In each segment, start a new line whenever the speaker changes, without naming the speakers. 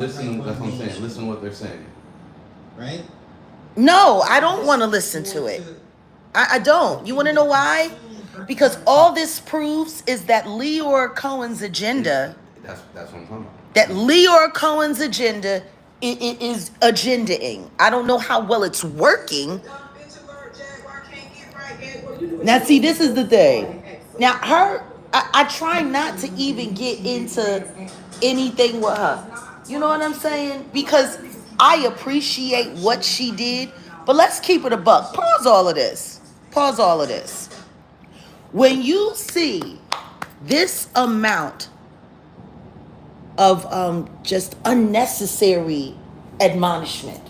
Listen, that's what I'm saying. Listen to what they're saying.
Right?
No, I don't want to listen to it. I don't. You want to know why? Because all this proves is that Leor Cohen's agenda.
That's what I'm talking about.
That Leor Cohen's agenda is agendaing. I don't know how well it's working. Now, see, this is the thing. Now, I try not to even get into anything with her. You know what I'm saying? Because I appreciate what she did. But let's keep it a buck. Pause all of this. Pause all of this. When you see this amount of just unnecessary admonishment,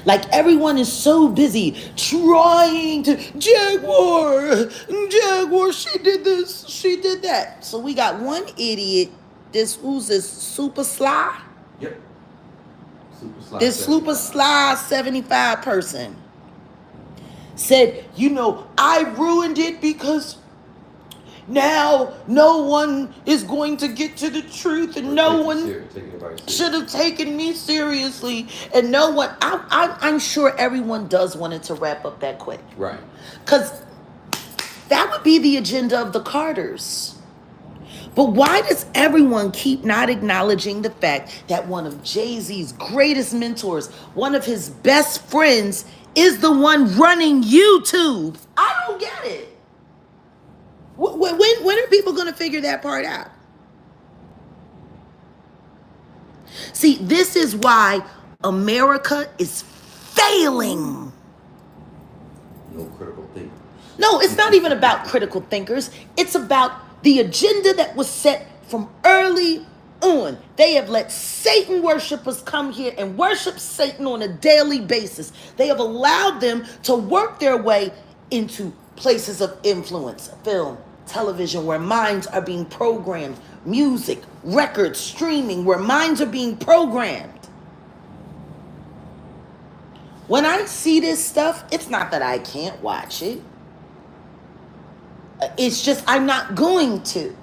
like everyone is so busy trying to Jaguar, she did this, she did that. So we got one idiot, who's this super sly?
Yep. Super sly.
This super sly 75 person said, I ruined it because now no one is going to get to the truth, and no one should have taken me seriously, and no one. I'm sure everyone does want it to wrap up that quick,
right?
Because that would be the agenda of the Carters. But why does everyone keep not acknowledging the fact that one of Jay-Z's greatest mentors, one of his best friends, is the one running YouTube? I don't get it. When are people going to figure that part out? See, this is why America is failing.
No critical thinkers.
No, it's not even about critical thinkers. It's about the agenda that was set from early on. They have let Satan worshipers come here and worship Satan on a daily basis. They have allowed them to work their way into places of influence, film, television, where minds are being programmed, music, records, streaming, where minds are being programmed. When I see this stuff, it's not that I can't watch it. It's just I'm not going to.
Yeah,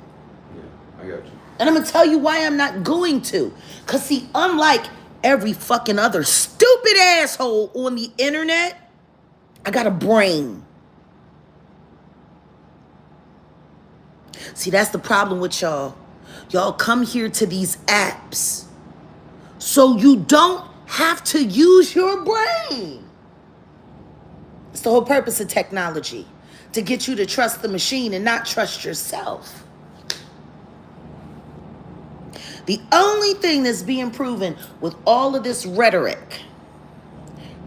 I got you.
And I'm going to tell you why I'm not going to. Because, see, unlike every fucking other stupid asshole on the internet, I got a brain. See, that's the problem with y'all. Y'all come here to these apps so you don't have to use your brain. It's the whole purpose of technology, to get you to trust the machine and not trust yourself. The only thing that's being proven with all of this rhetoric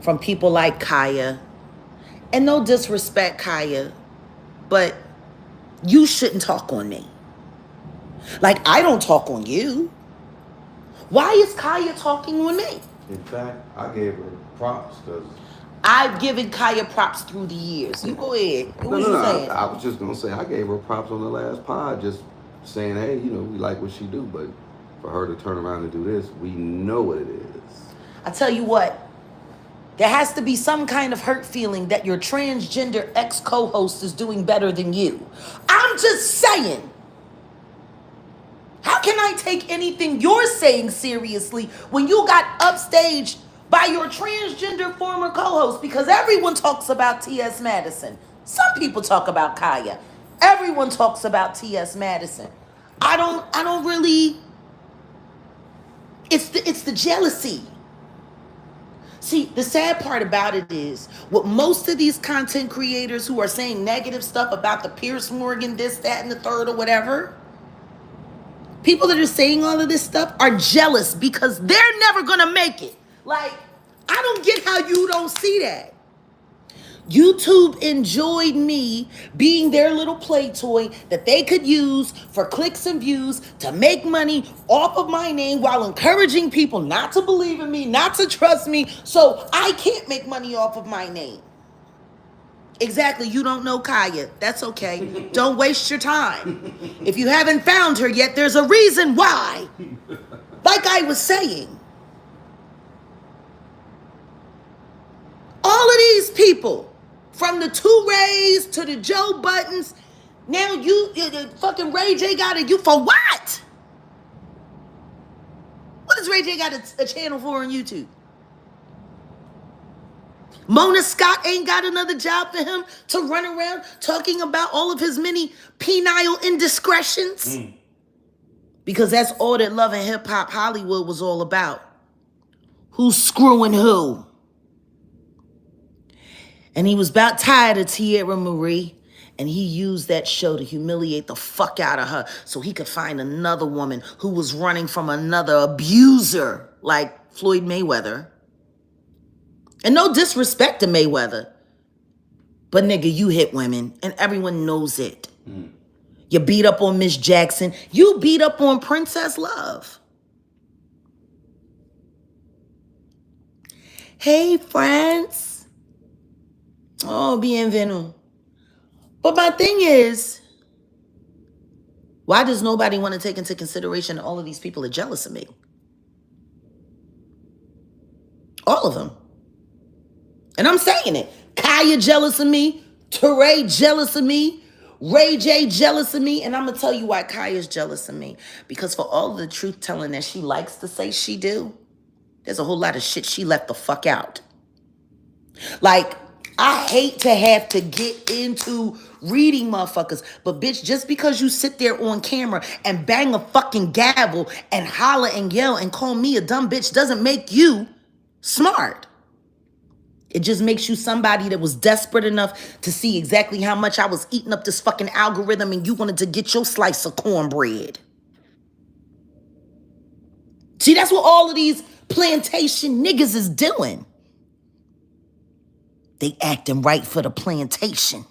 from people like Kaya, and no disrespect, Kaya, but you shouldn't talk on me. Like, I don't talk on you. Why is Kaya talking on me?
In fact, I gave her props because
I've given Kaya props through the years. You go ahead. What was you saying?
I was just going to say I gave her props on the last pod, just saying, hey, we like what she do, but for her to turn around and do this, we know what it is.
I tell you what, there has to be some kind of hurt feeling that your transgender ex-co-host is doing better than you. I'm just saying. How can I take anything you're saying seriously when you got upstaged by your transgender former co-host? Because everyone talks about T.S. Madison. Some people talk about Kaya. Everyone talks about T.S. Madison. I don't really. It's the jealousy. See, the sad part about it is, what most of these content creators who are saying negative stuff about the Pierce Morgan, this, that, and the third, or whatever, people that are saying all of this stuff are jealous because they're never going to make it. Like, I don't get how you don't see that. YouTube enjoyed me being their little play toy that they could use for clicks and views to make money off of my name, while encouraging people not to believe in me, not to trust me, so I can't make money off of my name. Exactly. You don't know Kaya. That's okay. Don't waste your time. If you haven't found her yet, there's a reason why. Like I was saying, all of these people, from the Two Rays to the Joe Buttons, now you fucking Ray J got it. You for what? does Ray J got a channel for on YouTube? Mona Scott ain't got another job for him to run around talking about all of his many penile indiscretions? Because that's all that Love and Hip Hop Hollywood was all about. Who's screwing who? And he was about tired of Tierra Marie, and he used that show to humiliate the fuck out of her so he could find another woman who was running from another abuser like Floyd Mayweather. And no disrespect to Mayweather, but nigga, you hit women, and everyone knows it. You beat up on Miss Jackson. You beat up on Princess Love. Hey, friends. Oh, bienvenue. But my thing is, why does nobody want to take into consideration all of these people are jealous of me? All of them. And I'm saying it. Kaya jealous of me. Teray jealous of me. Ray J jealous of me. And I'm going to tell you why Kaya's jealous of me. Because for all of the truth telling that she likes to say she do, there's a whole lot of shit she left the fuck out. Like, I hate to have to get into reading motherfuckers, but bitch, just because you sit there on camera and bang a fucking gavel and holler and yell and call me a dumb bitch doesn't make you smart. It just makes you somebody that was desperate enough to see exactly how much I was eating up this fucking algorithm and you wanted to get your slice of cornbread. See, that's what all of these plantation niggas is doing. They acting right for the plantation.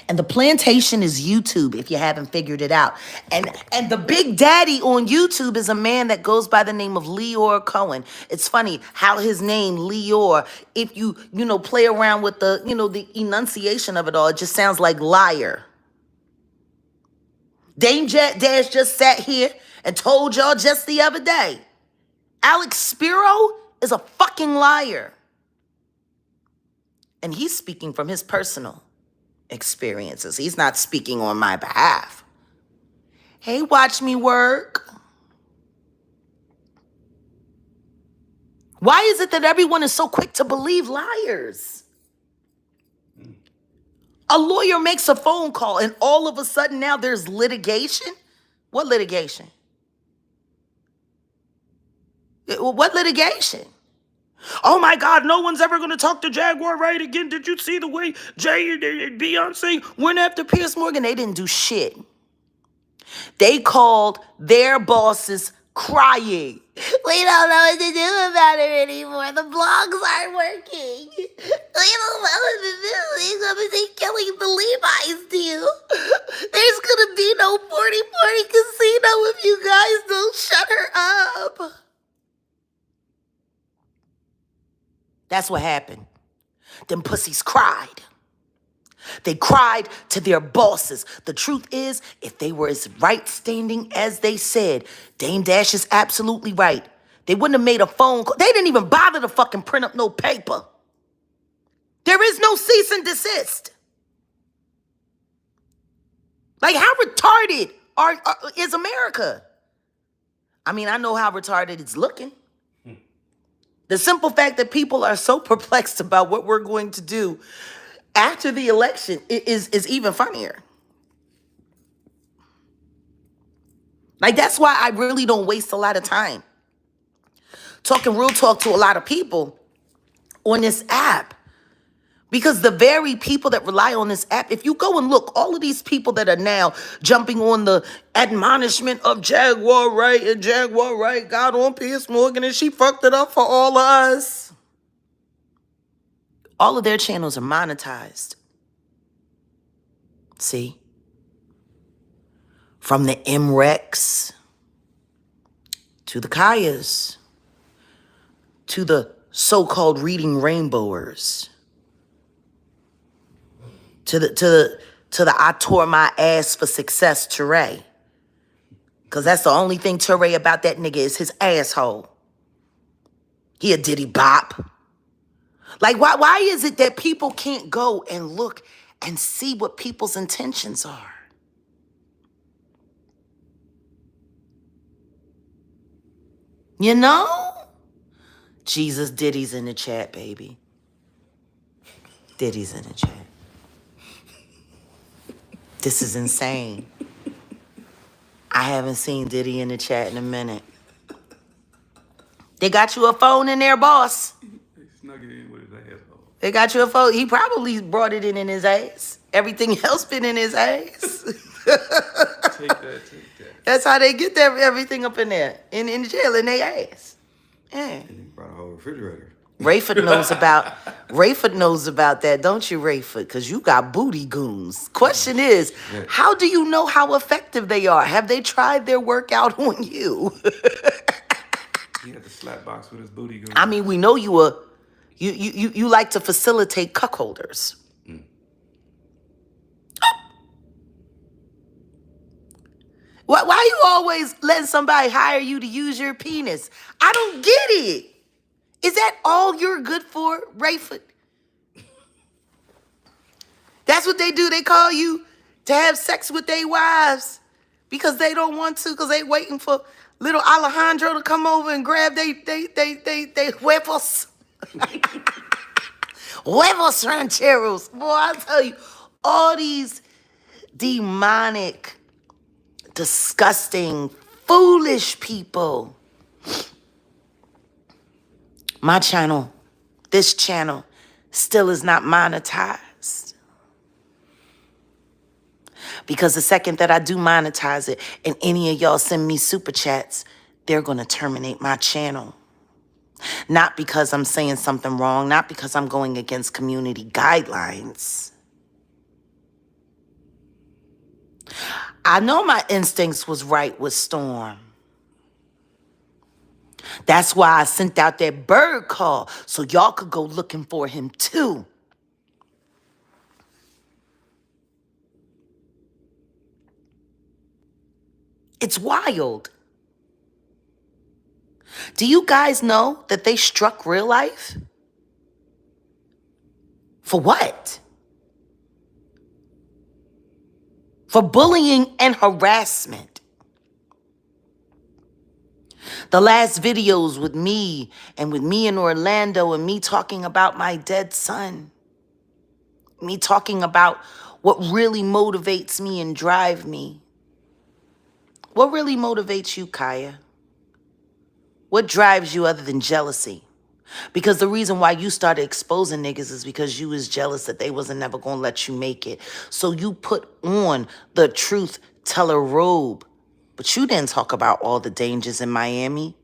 And the plantation is YouTube, if you haven't figured it out. And the big daddy on YouTube is a man that goes by the name of Leor Cohen. It's funny how his name, Leor, if you play around with the, the enunciation of it all, it just sounds like liar. Dame Dash just sat here and told y'all just the other day, Alex Spiro is a fucking liar. And he's speaking from his personal experiences. He's not speaking on my behalf. Hey, watch me work. Why is it that everyone is so quick to believe liars? A lawyer makes a phone call and all of a sudden now there's litigation? What litigation? What litigation? Oh my God, no one's ever going to talk to Jaguar Wright again. Did you see the way Jay and Beyonce went after Piers Morgan? They didn't do shit. They called their bosses crying. We don't know what to do about it anymore. The blogs aren't working. We don't know what to do. They're going to be killing the Levi's deal. There's going to be no 40-40 casino if you guys don't shut her up. That's what happened. Them pussies cried. They cried to their bosses. The truth is, if they were as right standing as they said, Dame Dash is absolutely right. They wouldn't have made a phone call. They didn't even bother to fucking print up no paper. There is no cease and desist. Like, how retarded is America? I mean, I know how retarded it's looking. The simple fact that people are so perplexed about what we're going to do after the election is even funnier. Like, that's why I really don't waste a lot of time talking real talk to a lot of people on this app. Because the very people that rely on this app, if you go and look, all of these people that are now jumping on the admonishment of Jaguar Wright and Jaguar Wright got on Piers Morgan and she fucked it up for all of us. All of their channels are monetized. See? From the MREX to the Kayas to the so-called reading rainbowers. To the I tore my ass for success Teray. Because that's the only thing Teray about that nigga is his asshole. He a diddy bop. Like, why is it that people can't go and look and see what people's intentions are? You know? Jesus, Diddy's in the chat, baby. Diddy's in the chat. This is insane. I haven't seen Diddy in the chat in a minute. They got you a phone in there, boss.
They snuck it in with his asshole.
They got you a phone. He probably brought it in his ass. Everything else been in his ass.
Take that.
That's how they get everything up in there. In jail, in their ass. Yeah.
And he brought a whole refrigerator.
Rayford knows about that, don't you, Rayford? Because you got booty goons. Question is, how do you know how effective they are? Have they tried their workout on you?
He had the slap box with his booty goons.
I mean, we know you like to facilitate cuckolders. Why you always letting somebody hire you to use your penis? I don't get it. Is that all you're good for, Rayford? That's what they do. They call you to have sex with their wives because they don't want to, because they waiting for little Alejandro to come over and grab they huevos. Huevos rancheros. Boy, I tell you, all these demonic, disgusting, foolish people. My channel, this channel, still is not monetized. Because the second that I do monetize it and any of y'all send me super chats, they're going to terminate my channel. Not because I'm saying something wrong, not because I'm going against community guidelines. I know my instincts was right with Storm. That's why I sent out that bird call so y'all could go looking for him too. It's wild. Do you guys know that they struck real life? For what? For bullying and harassment. The last videos with me in Orlando and me talking about my dead son. Me talking about what really motivates me and drive me. What really motivates you, Kaya? What drives you other than jealousy? Because the reason why you started exposing niggas is because you was jealous that they wasn't never gonna let you make it. So you put on the truth teller robe. But you didn't talk about all the dangers in Miami.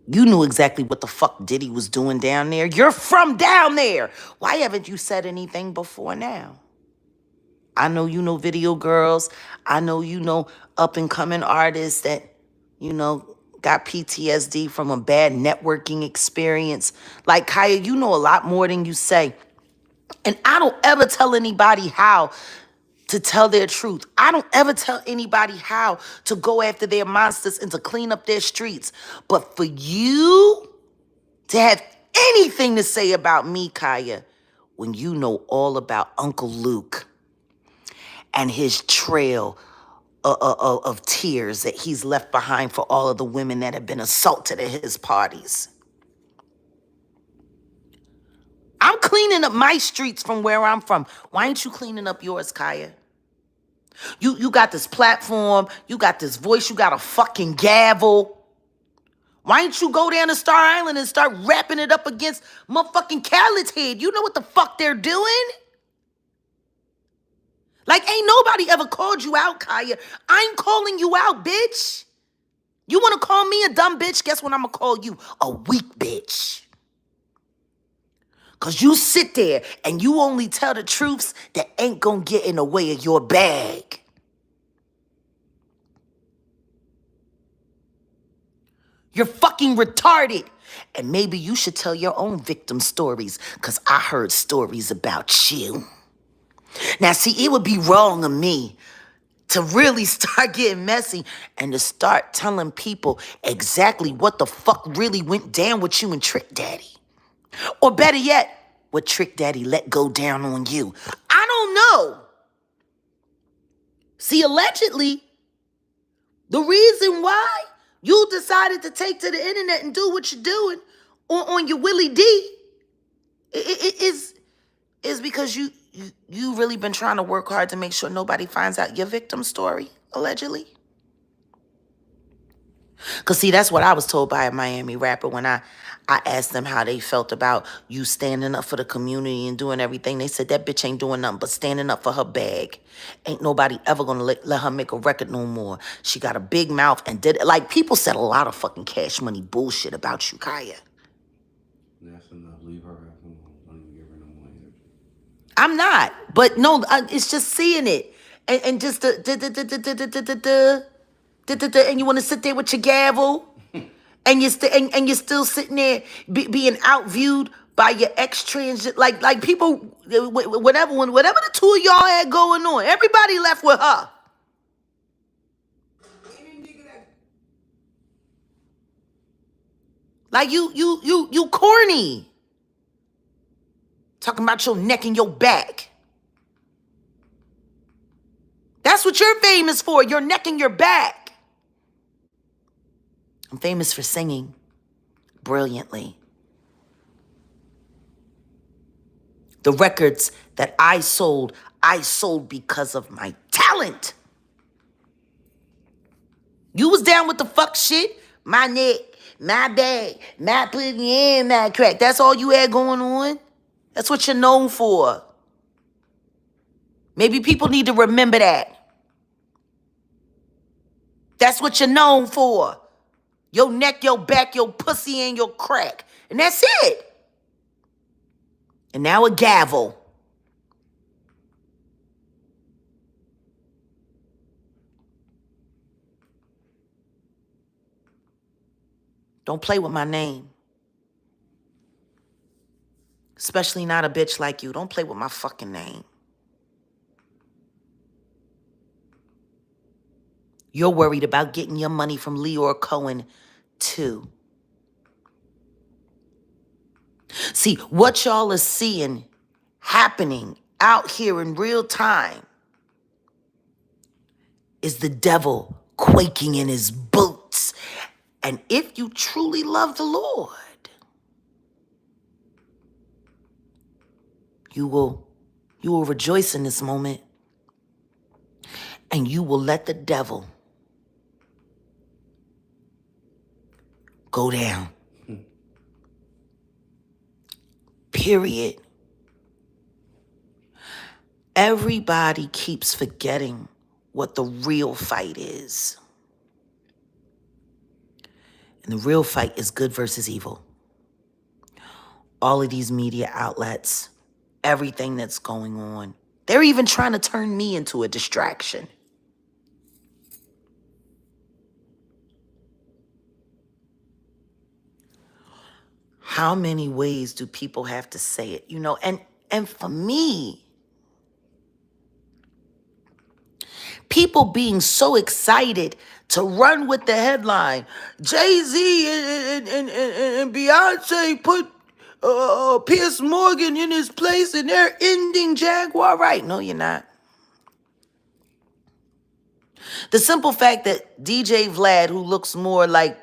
You knew exactly what the fuck Diddy was doing down there. You're from down there. Why haven't you said anything before now? I know you know video girls. I know you know up-and-coming artists that, got PTSD from a bad networking experience. Like, Kaya, you know a lot more than you say. And I don't ever tell anybody how to tell their truth. I don't ever tell anybody how to go after their monsters and to clean up their streets. But for you to have anything to say about me, Kaya, when you know all about Uncle Luke and his trail of tears that he's left behind for all of the women that have been assaulted at his parties. I'm cleaning up my streets from where I'm from. Why ain't you cleaning up yours, Kaya? You got this platform, you got this voice, you got a fucking gavel. Why don't you go down to Star Island and start wrapping it up against motherfucking Khaled's head? You know what the fuck they're doing? Like, ain't nobody ever called you out, Kaya. I'm calling you out, bitch. You want to call me a dumb bitch? Guess what I'm going to call you? A weak bitch. Because you sit there and you only tell the truths that ain't going to get in the way of your bag. You're fucking retarded. And maybe you should tell your own victim stories, because I heard stories about you. Now, see, it would be wrong of me to really start getting messy and to start telling people exactly what the fuck really went down with you and Trick Daddy. Or better yet, what Trick Daddy let go down on you. I don't know. See, allegedly, the reason why You decided to take to the internet and do what you're doing on your Willie D. It is because you really been trying to work hard to make sure nobody finds out your victim story, allegedly. Because, see, that's what I was told by a Miami rapper when I asked them how they felt about you standing up for the community and doing everything. They said that bitch ain't doing nothing but standing up for her bag. Ain't nobody ever gonna let her make a record no more. She got a big mouth and did it. Like, people said a lot of fucking Cash Money bullshit about you, Kaya.
That's enough. Leave her at home. Don't even give her no more energy.
I'm not. But no, it's just seeing it. And just and you want to sit there with your gavel. And you're still sitting there being outviewed by your ex-trans, like people, whatever the two of y'all had going on, everybody left with her. Like you corny. Talking about your neck and your back. That's what you're famous for, your neck and your back. I'm famous for singing brilliantly. The records that I sold because of my talent. You was down with the fuck shit. My neck, my back, my pussy, and my crack. That's all you had going on? That's what you're known for. Maybe people need to remember that. That's what you're known for. Your neck, your back, your pussy, and your crack. And that's it. And now a gavel. Don't play with my name. Especially not a bitch like you. Don't play with my fucking name. You're worried about getting your money from Leor Cohen, too. See, what y'all are seeing happening out here in real time is the devil quaking in his boots. And if you truly love the Lord, you will rejoice in this moment, and you will let the devil go down. Period. Everybody keeps forgetting what the real fight is. And the real fight is good versus evil. All of these media outlets, everything that's going on, they're even trying to turn me into a distraction. How many ways do people have to say it? And for me, people being so excited to run with the headline, Jay-Z and Beyonce put Piers Morgan in his place and they're ending Jaguar Wright. No, you're not. The simple fact that DJ Vlad, who looks more like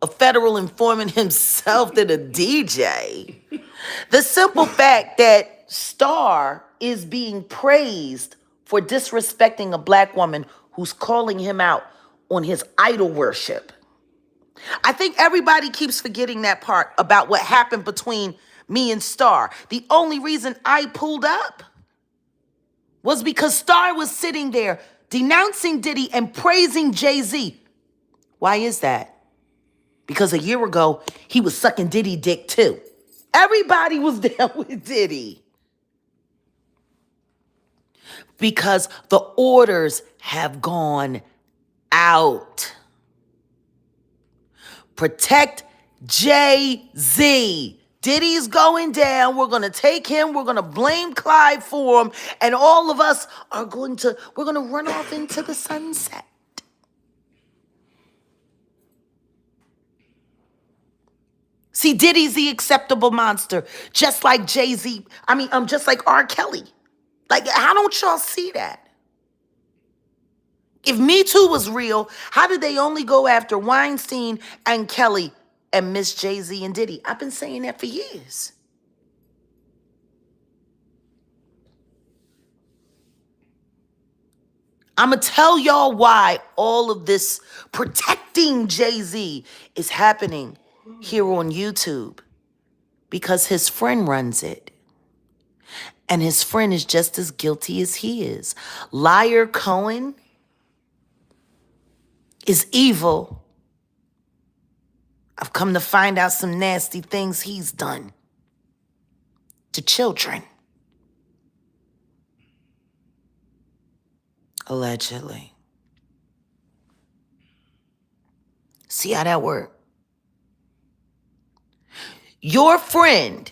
a federal informant himself than a DJ. The simple fact that Star is being praised for disrespecting a black woman who's calling him out on his idol worship. I think everybody keeps forgetting that part about what happened between me and Star. The only reason I pulled up was because Star was sitting there denouncing Diddy and praising Jay-Z. Why is that? Because a year ago, he was sucking Diddy dick too. Everybody was down with Diddy. Because the orders have gone out. Protect Jay-Z. Diddy's going down. We're going to take him. We're going to blame Clyde for him. And all of us we're going to run off into the sunset. See, Diddy's the acceptable monster, just like Jay-Z. Just like R. Kelly. Like, how don't y'all see that? If Me Too was real, how did they only go after Weinstein and Kelly and Miss Jay-Z and Diddy? I've been saying that for years. I'm going to tell y'all why all of this protecting Jay-Z is happening here on YouTube. Because his friend runs it. And his friend is just as guilty as he is. Liar Cohen is evil. I've come to find out some nasty things he's done to children. Allegedly. See how that works? Your friend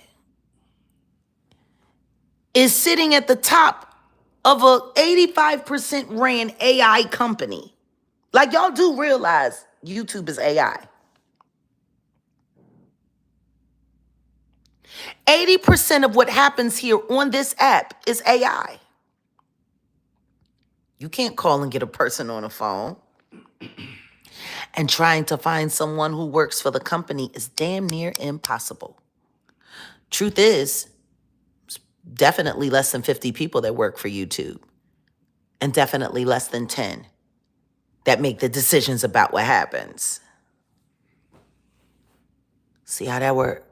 is sitting at the top of a 85% ran AI company. Like, y'all do realize YouTube is AI. 80% of what happens here on this app is AI. You can't call and get a person on a phone. And trying to find someone who works for the company is damn near impossible. Truth is, definitely less than 50 people that work for YouTube. And definitely less than 10 that make the decisions about what happens. See how that works?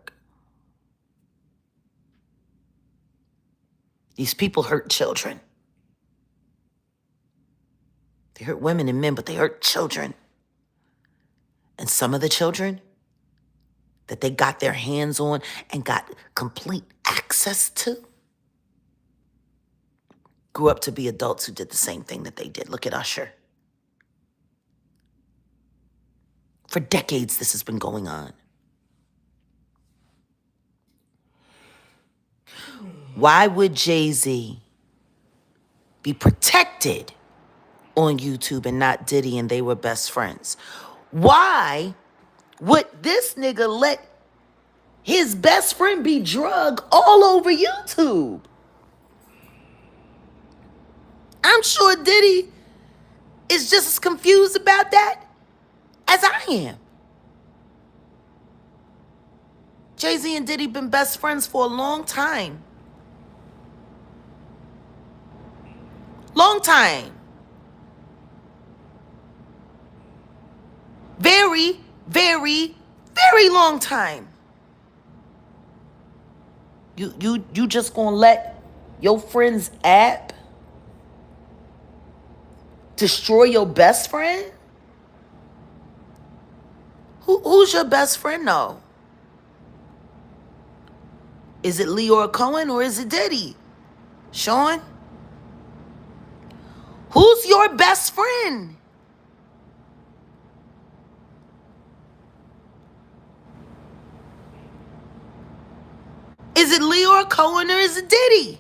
These people hurt children. They hurt women and men, but they hurt children. And some of the children that they got their hands on and got complete access to grew up to be adults who did the same thing that they did. Look at Usher. For decades, this has been going on. Why would Jay-Z be protected on YouTube and not Diddy and they were best friends? Why would this nigga let his best friend be drugged all over YouTube? I'm sure Diddy is just as confused about that as I am. Jay-Z and Diddy been best friends for a long time. Long time. Very, very, very long time. You just gonna let your friend's app destroy your best friend? Who's your best friend though? Is it Leor Cohen or is it Diddy? Sean? Who's your best friend? Is it Leor Cohen or is it Diddy?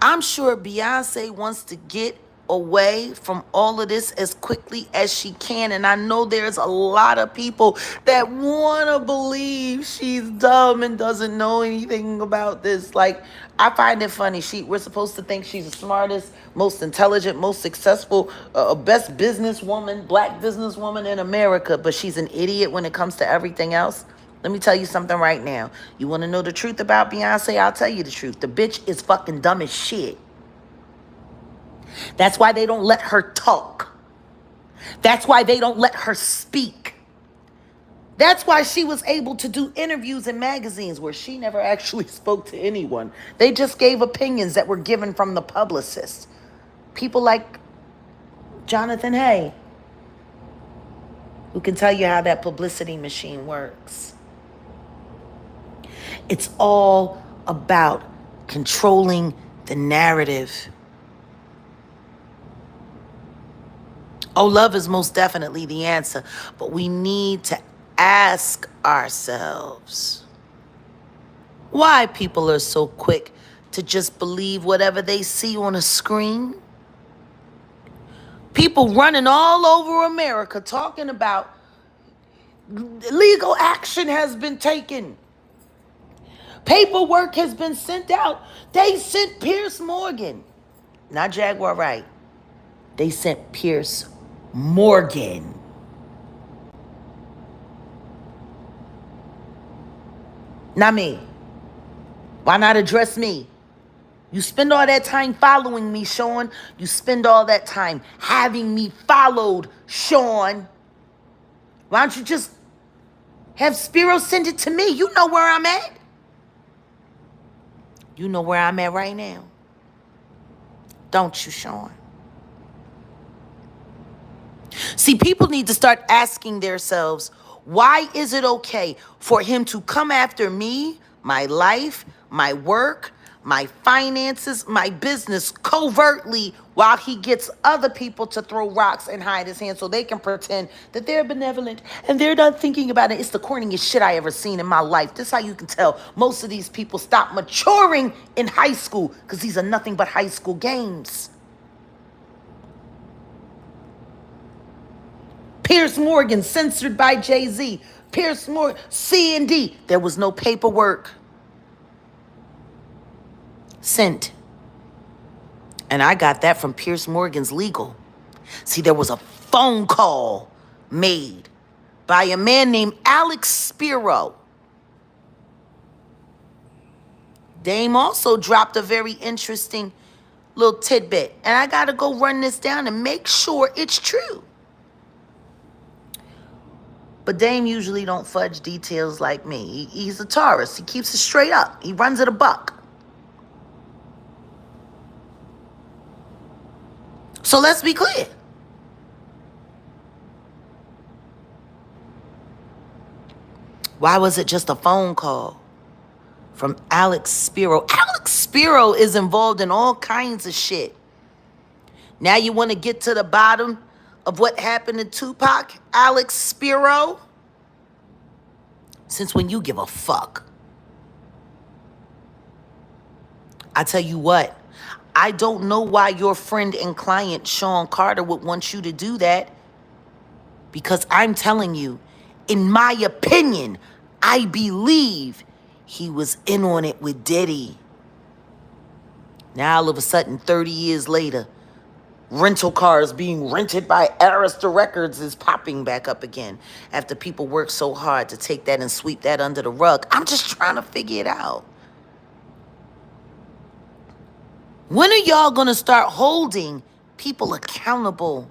I'm sure Beyonce wants to get away from all of this as quickly as she can. And I know there's a lot of people that want to believe she's dumb and doesn't know anything about this. Like, I find it funny. We're supposed to think she's the smartest, most intelligent, most successful, best businesswoman, black businesswoman in America. But she's an idiot when it comes to everything else. Let me tell you something right now. You want to know the truth about Beyonce? I'll tell you the truth. The bitch is fucking dumb as shit. That's why they don't let her talk. That's why they don't let her speak. That's why she was able to do interviews in magazines where she never actually spoke to anyone. They just gave opinions that were given from the publicist. People like Jonathan Hay, who can tell you how that publicity machine works. It's all about controlling the narrative. Oh, love is most definitely the answer, but we need to ask ourselves why people are so quick to just believe whatever they see on a screen. People running all over America talking about legal action has been taken. Paperwork has been sent out. They sent Pierce Morgan, not Jaguar Wright. They sent Pierce Morgan. Not me. Why not address me? You spend all that time following me, Sean. You spend all that time having me followed, Sean. Why don't you just have Spiro send it to me? You know where I'm at. You know where I'm at right now. Don't you, Sean? See, people need to start asking themselves, why is it okay for him to come after me, my life, my work, my finances, my business covertly while he gets other people to throw rocks and hide his hand so they can pretend that they're benevolent and they're not thinking about it? It's the corniest shit I ever seen in my life. This is how you can tell most of these people stop maturing in high school, because these are nothing but high school games. Pierce Morgan, censored by Jay-Z. Pierce Morgan, C&D. There was no paperwork sent. And I got that from Pierce Morgan's legal. See, there was a phone call made by a man named Alex Spiro. Dame also dropped a very interesting little tidbit. And I got to go run this down and make sure it's true. But Dame usually don't fudge details like me. He's a Taurus. He keeps it straight up. He runs it a buck. So let's be clear. Why was it just a phone call from Alex Spiro? Alex Spiro is involved in all kinds of shit. Now you want to get to the bottom of what happened to Tupac, Alex Spiro? Since when you give a fuck? I tell you what, I don't know why your friend and client Sean Carter would want you to do that, because I'm telling you, in my opinion, I believe he was in on it with Diddy. Now all of a sudden, 30 years later, rental cars being rented by Arista Records is popping back up again after people work so hard to take that and sweep that under the rug. I'm just trying to figure it out. When are y'all going to start holding people accountable?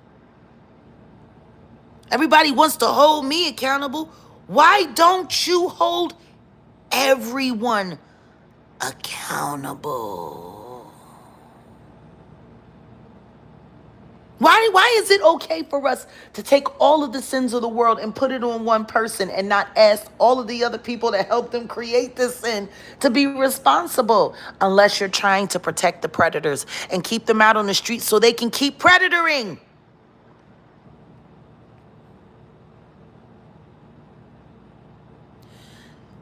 Everybody wants to hold me accountable. Why don't you hold everyone accountable? Why is it okay for us to take all of the sins of the world and put it on one person and not ask all of the other people that helped them create this sin to be responsible? Unless you're trying to protect the predators and keep them out on the streets so they can keep predatoring.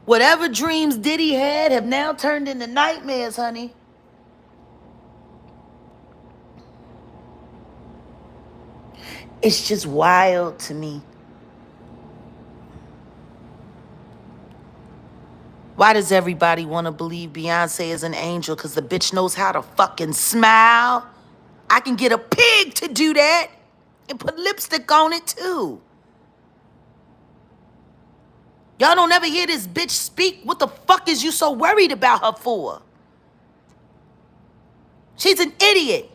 Whatever dreams Diddy had have now turned into nightmares, honey. It's just wild to me. Why does everybody want to believe Beyonce is an angel? Because the bitch knows how to fucking smile. I can get a pig to do that and put lipstick on it too. Y'all don't ever hear this bitch speak. What the fuck is you so worried about her for? She's an idiot.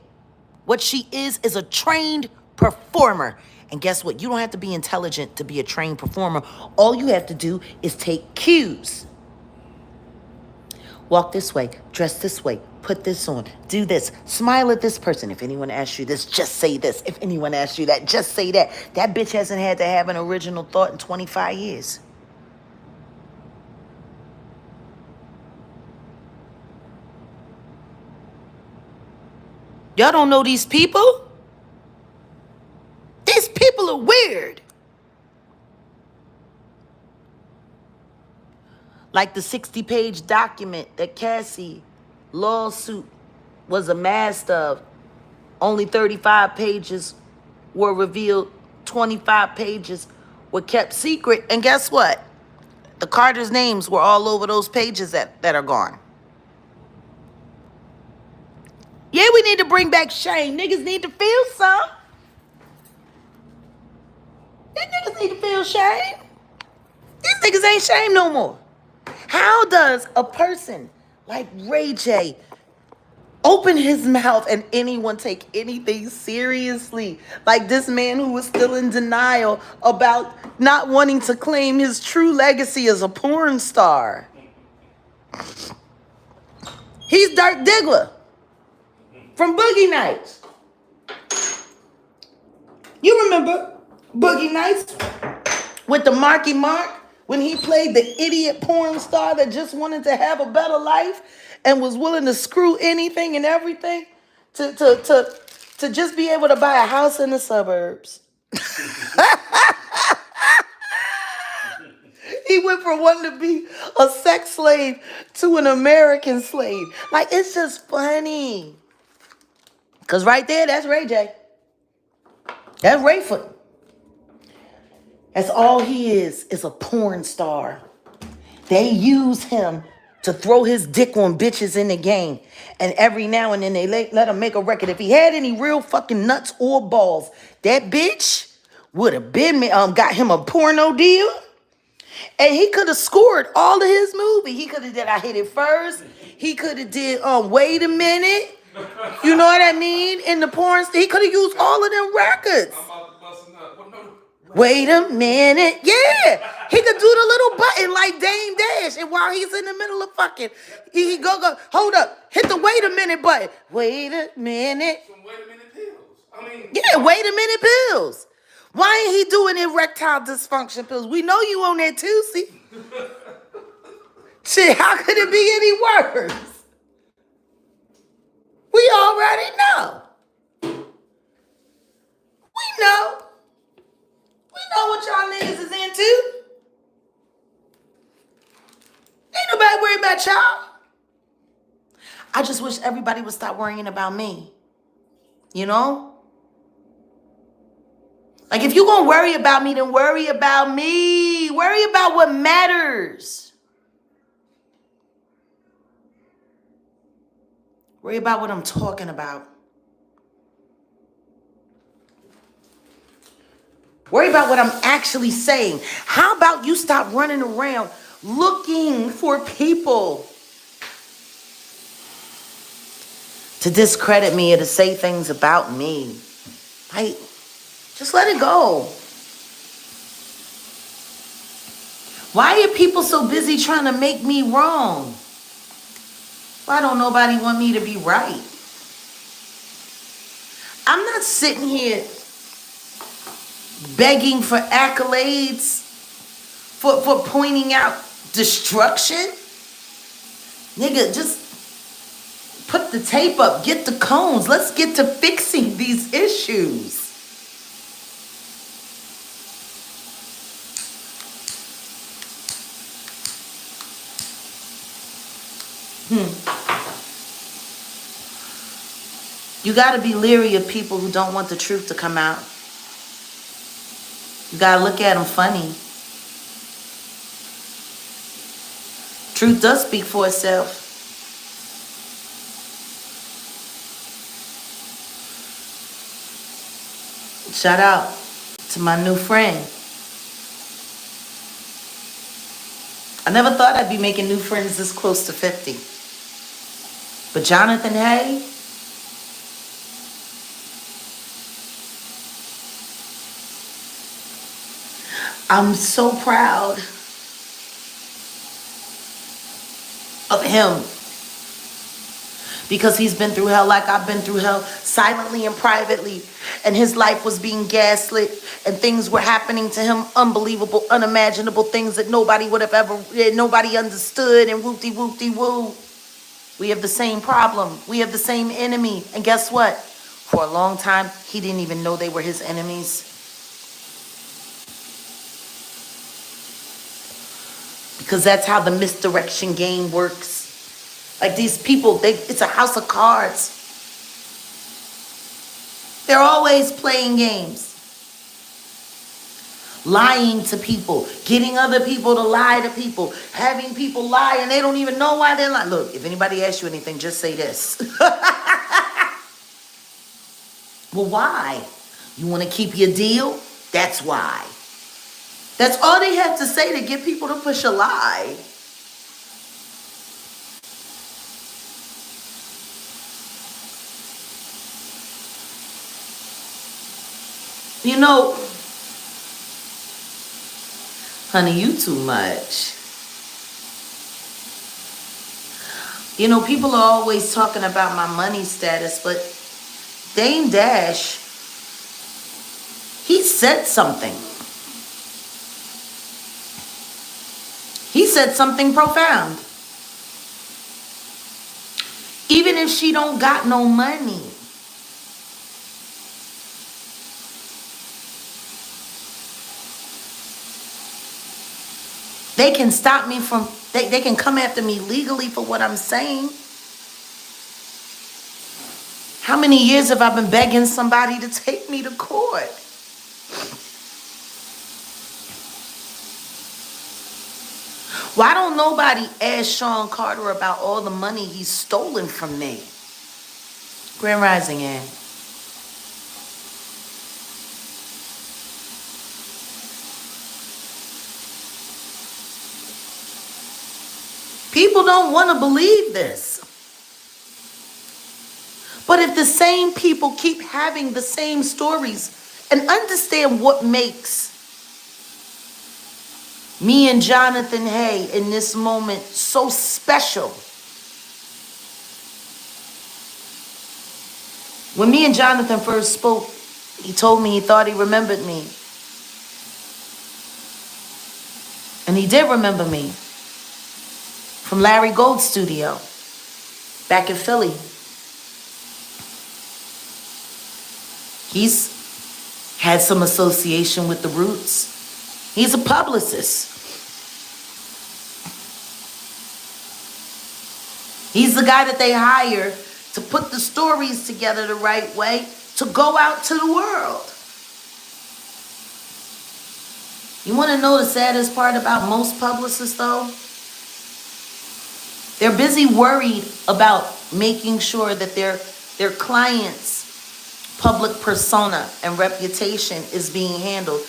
What she is a trained performer. And guess what? You don't have to be intelligent to be a trained performer. All you have to do is take cues. Walk this way, dress this way, put this on, do this, smile at this person. If anyone asks you this, just say this. If anyone asks you that, just say that. That bitch hasn't had to have an original thought in 25 years. Y'all don't know these people? These people are weird. Like the 60-page document that Cassie lawsuit was amassed of. Only 35 pages were revealed. 25 pages were kept secret. And guess what? The Carter's names were all over those pages that are gone. Yeah, we need to bring back shame. Niggas need to feel some. These niggas need to feel shame. These niggas ain't shame no more. How does a person like Ray J open his mouth and anyone take anything seriously? Like this man who was still in denial about not wanting to claim his true legacy as a porn star. He's Dirk Diggler from Boogie Nights. You remember Boogie Nights with the Marky Mark when he played the idiot porn star that just wanted to have a better life and was willing to screw anything and everything to just be able to buy a house in the suburbs. He went from wanting to be a sex slave to an American slave. Like, it's just funny. Because right there, that's Ray J. That's Rayford. That's all he is a porn star. They use him to throw his dick on bitches in the game. And every now and then they let him make a record. If he had any real fucking nuts or balls, that bitch would have been got him a porno deal. And he could have scored all of his movie. He could have did I Hit It First. He could have did Wait a Minute. You know what I mean? In the porn, he could have used all of them records.
I'm about to bust a nut. What, no.
Wait a minute. Yeah. He could do the little button like Dame Dash. And while he's in the middle of fucking, he go, hold up. Hit the wait a minute button. Wait a minute.
Some wait a minute pills. I mean.
Yeah, wait a minute pills. Why ain't he doing erectile dysfunction pills? We know you on that Tuesday. Shit, how could it be any worse? We already know. We know. We know what y'all niggas is into. Ain't nobody worried about y'all. I just wish everybody would stop worrying about me. You know? Like, if you're going to worry about me, then worry about me. Worry about what matters. Worry about what I'm talking about. Worry about what I'm actually saying. How about you stop running around looking for people to discredit me or to say things about me? Like, just let it go. Why are people so busy trying to make me wrong? Why don't nobody want me to be right? I'm not sitting here begging for accolades for pointing out destruction. Nigga, just put the tape up, get the cones. Let's get to fixing these issues. You got to be leery of people who don't want the truth to come out. You got to look at them funny. Truth does speak for itself. Shout out to my new friend. I never thought I'd be making new friends this close to 50. But Jonathan Hay, I'm so proud of him because he's been through hell like I've been through hell, silently and privately, and his life was being gaslit and things were happening to him, unbelievable, unimaginable things that nobody would have ever, nobody understood, and whoopty-whoopty-woo. We have the same problem. We have the same enemy. And guess what? For a long time, he didn't even know they were his enemies. Because that's how the misdirection game works. Like these people, it's a house of cards. They're always playing games. lying to people, getting other people to lie to people, having people lie and they don't even know why they're lying. Look, if anybody asks you anything, just say this. Well, why? You want to keep your deal? That's why. That's all they have to say to get people to push a lie. You know, honey, you too much. You know, people are always talking about my money status, but Dame Dash, he said something. He said something profound. Even if she don't got no money, they can stop me from, they can come after me legally for what I'm saying. How many years have I been begging somebody to take me to court? Why don't nobody ask Sean Carter about all the money he's stolen from me? Grand Rising, Ann. People don't want to believe this. But if the same people keep having the same stories and understand what makes me and Jonathan Hay in this moment so special. When me and Jonathan first spoke, he told me he thought he remembered me. And he did remember me. From Larry Gold's studio, back in Philly. He's had some association with the Roots. He's a publicist. He's the guy that they hire to put the stories together the right way to go out to the world. You want to know the saddest part about most publicists, though? They're busy worried about making sure that their clients' public persona and reputation is being handled.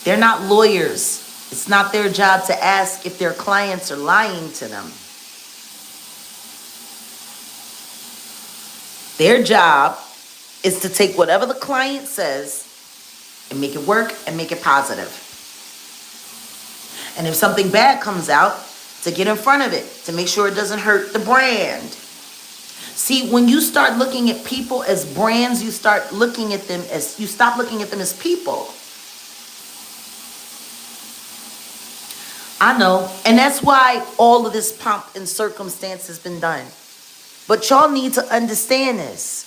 They're not lawyers. It's not their job to ask if their clients are lying to them. Their job is to take whatever the client says and make it work and make it positive. And if something bad comes out, to get in front of it, to make sure it doesn't hurt the brand. See, when you start looking at people as brands, you stop looking at them as people. I know, and that's why all of this pomp and circumstance has been done. But y'all need to understand this.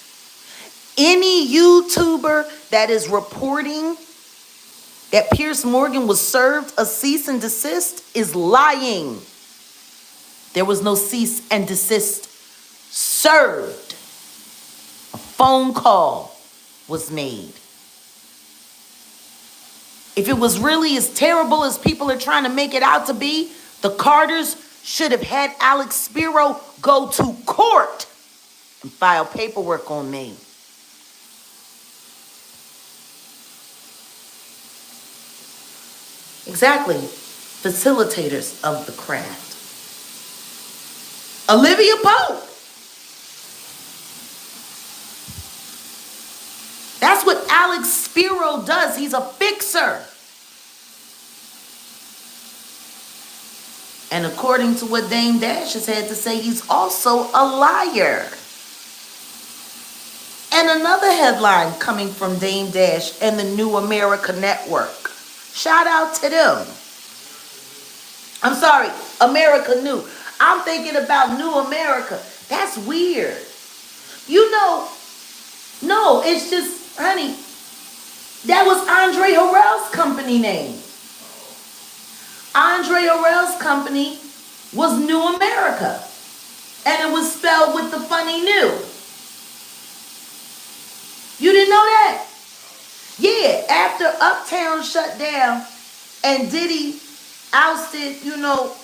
Any YouTuber that is reporting that Piers Morgan was served a cease and desist is lying. There was no cease and desist served. A phone call was made. If it was really as terrible as people are trying to make it out to be, the Carters should have had Alex Spiro go to court and file paperwork on me. Exactly. Facilitators of the craft. Olivia Pope. That's what Alex Spiro does. He's a fixer. And according to what Dame Dash has had to say, he's also a liar. And another headline coming from Dame Dash and the New America Network. Shout out to them. I'm sorry, America New. I'm thinking about New America. That's weird. You know, no, it's just, honey, that was Andre Harrell's company name. Andre Harrell's company was New America. And it was spelled with the funny new. You didn't know that? Yeah, Yeah, after Uptown shut down and Diddy ousted,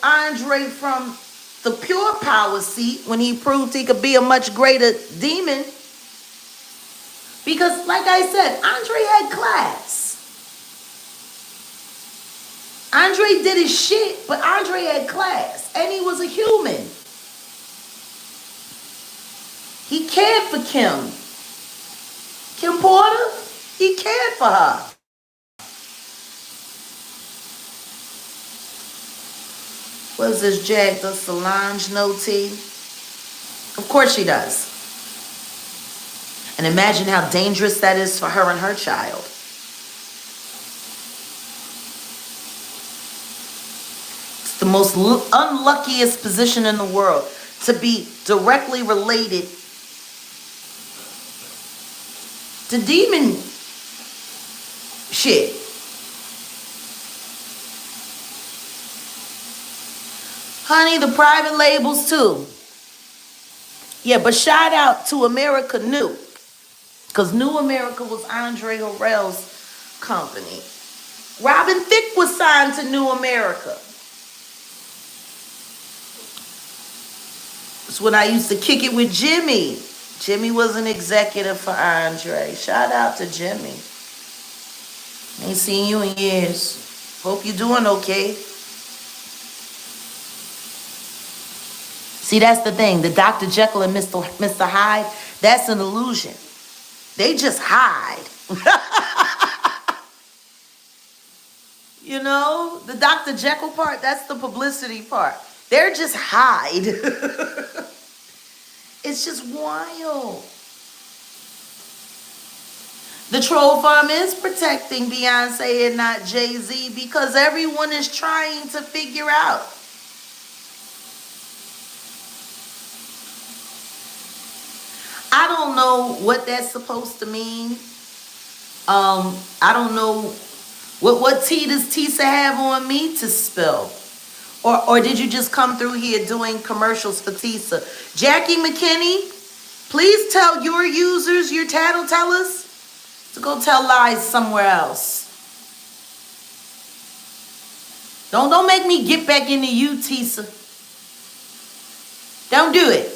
Andre from the pure power seat when he proved he could be a much greater demon. Because, like I said, Andre had class. Andre did his shit, but Andre had class. And he was a human. He cared for Kim. Kim Porter, he cared for her. What is this, Jag? Does Solange know T? Of course she does. And imagine how dangerous that is for her and her child. It's the most unluckiest position in the world, to be directly related to demon shit. Honey, the private labels too. Yeah, but shout out to America New. Because New America was Andre Harrell's company. Robin Thicke was signed to New America. That's when I used to kick it with Jimmy. Jimmy was an executive for Andre. Shout out to Jimmy. Ain't seen you in years. Hope you're doing okay. See, that's the thing. The Dr. Jekyll and Mr. Hyde, that's an illusion. They just hide. The Dr. Jekyll part, that's the publicity part. They're just hide. It's just wild. The troll farm is protecting Beyonce and not Jay-Z because everyone is trying to figure out. I don't know what that's supposed to mean. I don't know what tea does Tisa have on me to spill. Or did you just come through here doing commercials for Tisa? Jackie McKinney, please tell your users, your tattletellers, to go tell lies somewhere else. Don't make me get back into you, Tisa. Don't do it.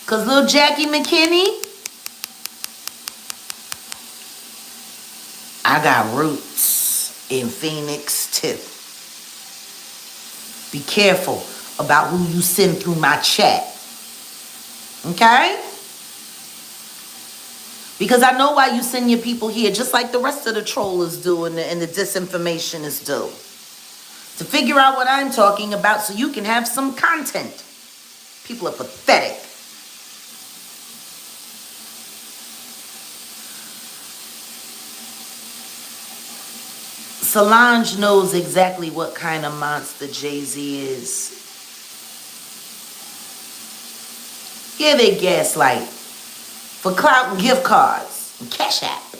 Because little Jackie McKinney, I got roots in Phoenix too. Be careful about who you send through my chat. Okay? Because I know why you send your people here, just like the rest of the trollers do and the disinformationists do. To figure out what I'm talking about so you can have some content. People are pathetic. Solange knows exactly what kind of monster Jay-Z is. Yeah, they gaslight for clout and gift cards and Cash App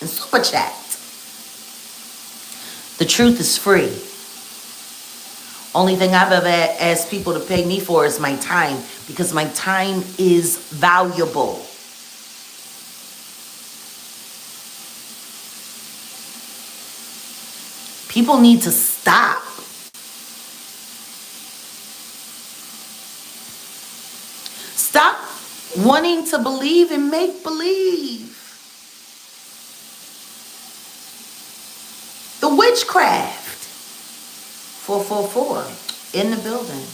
and Super Chat. The truth is free. Only thing I've ever asked people to pay me for is my time, because my time is valuable. People need to stop. Stop wanting to believe in make-believe. The witchcraft. 444 in the building.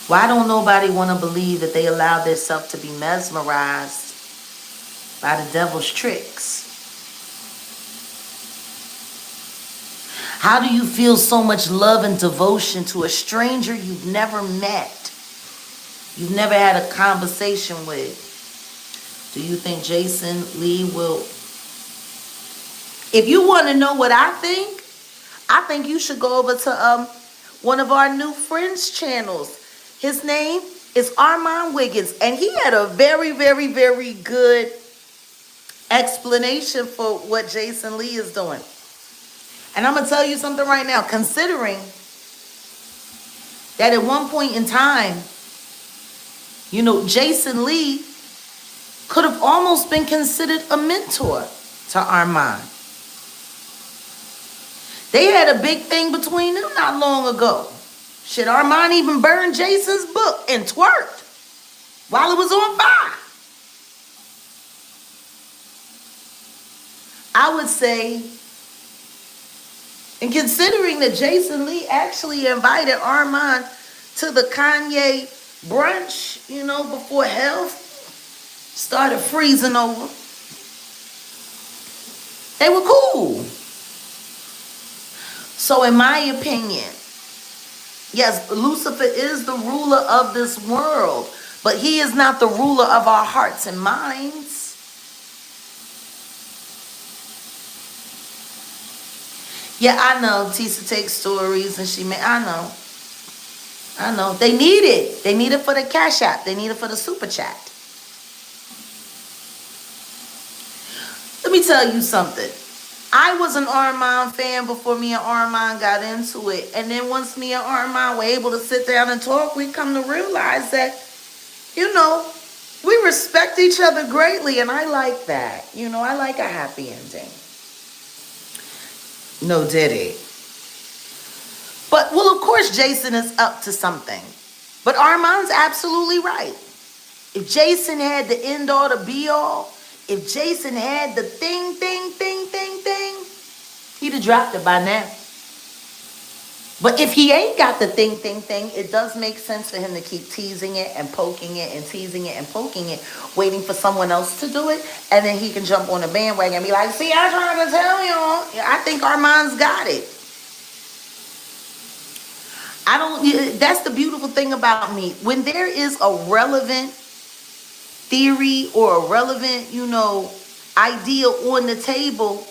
Why don't nobody want to believe that they allowed themselves to be mesmerized by the devil's tricks? How do you feel so much love and devotion to a stranger you've never met? You've never had a conversation with? Do you think Jason Lee will? If you want to know what I think you should go over to one of our new friends channels. His name is Armand Wiggins, and he had a very, very, very good explanation for what Jason Lee is doing. And I'm going to tell you something right now. Considering that at one point in time, You know, Jason Lee could have almost been considered a mentor to Armand. They had a big thing between them not long ago. Shit, Armand even burned Jason's book and twerked while it was on fire. I would say, and considering that Jason Lee actually invited Armand to the Kanye brunch, you know, before health started freezing over, they were cool. So in my opinion, yes, Lucifer is the ruler of this world, but he is not the ruler of our hearts and minds. Yeah, I know Tisa takes stories and I know. They need it. They need it for the cash app. They need it for the super chat. Let me tell you something. I was an Armand fan before me and Armand got into it. And then once me and Armand were able to sit down and talk, we come to realize that, you know, we respect each other greatly. And I like that. You know, I like a happy ending. No Diddy. But, well, of course, Jason is up to something. But Armand's absolutely right. If Jason had the end all, the be all, if Jason had the thing, he'd have dropped it by now. But if he ain't got the thing, it does make sense for him to keep teasing it and poking it and teasing it and poking it, waiting for someone else to do it, and then he can jump on the bandwagon and be like, see, I tried to tell y'all. I think Armand's got it. That's the beautiful thing about me. When there is a relevant theory or a relevant, you know, idea on the table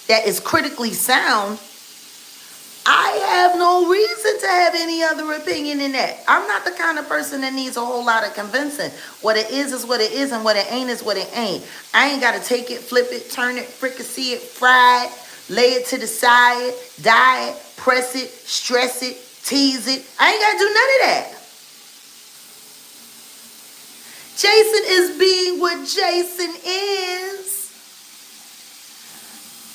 that is critically sound, I have no reason to have any other opinion in that. I'm not the kind of person that needs a whole lot of convincing. What it is what it is, and what it ain't is what it ain't. I ain't got to take it, flip it, turn it, fricassee it, fry it, lay it to the side, dye it, press it, stress it, tease it. I ain't got to do none of that. Jason is being what Jason is.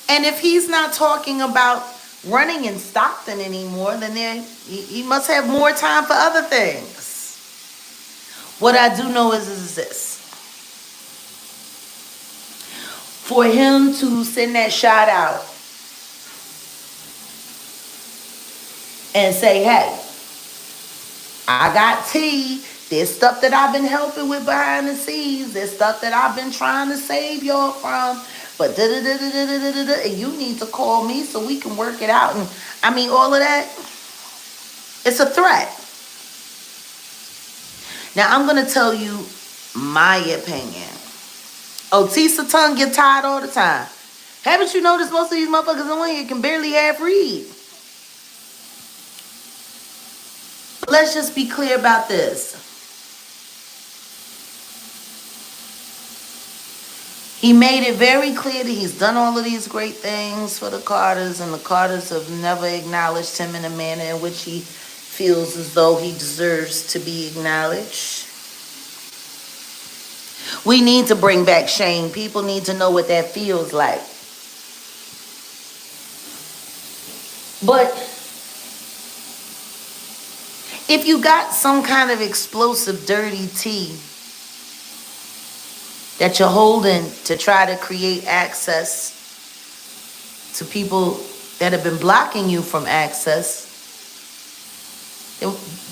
And if he's not talking about running in Stockton anymore, then he must have more time for other things. What I do know is this. For him to send that shot out and say, hey, I got tea. There's stuff that I've been helping with behind the scenes. There's stuff that I've been trying to save y'all from. But and you need to call me so we can work it out. And I mean, all of that, it's a threat. Now, I'm going to tell you my opinion. Tisa tongue get tired all the time. Haven't you noticed most of these motherfuckers on here can barely half read? But let's just be clear about this. He made it very clear that he's done all of these great things for the Carters, and the Carters have never acknowledged him in a manner in which he feels as though he deserves to be acknowledged. We need to bring back shame. People need to know what that feels like. But if you got some kind of explosive, dirty tea that you're holding to try to create access to people that have been blocking you from access,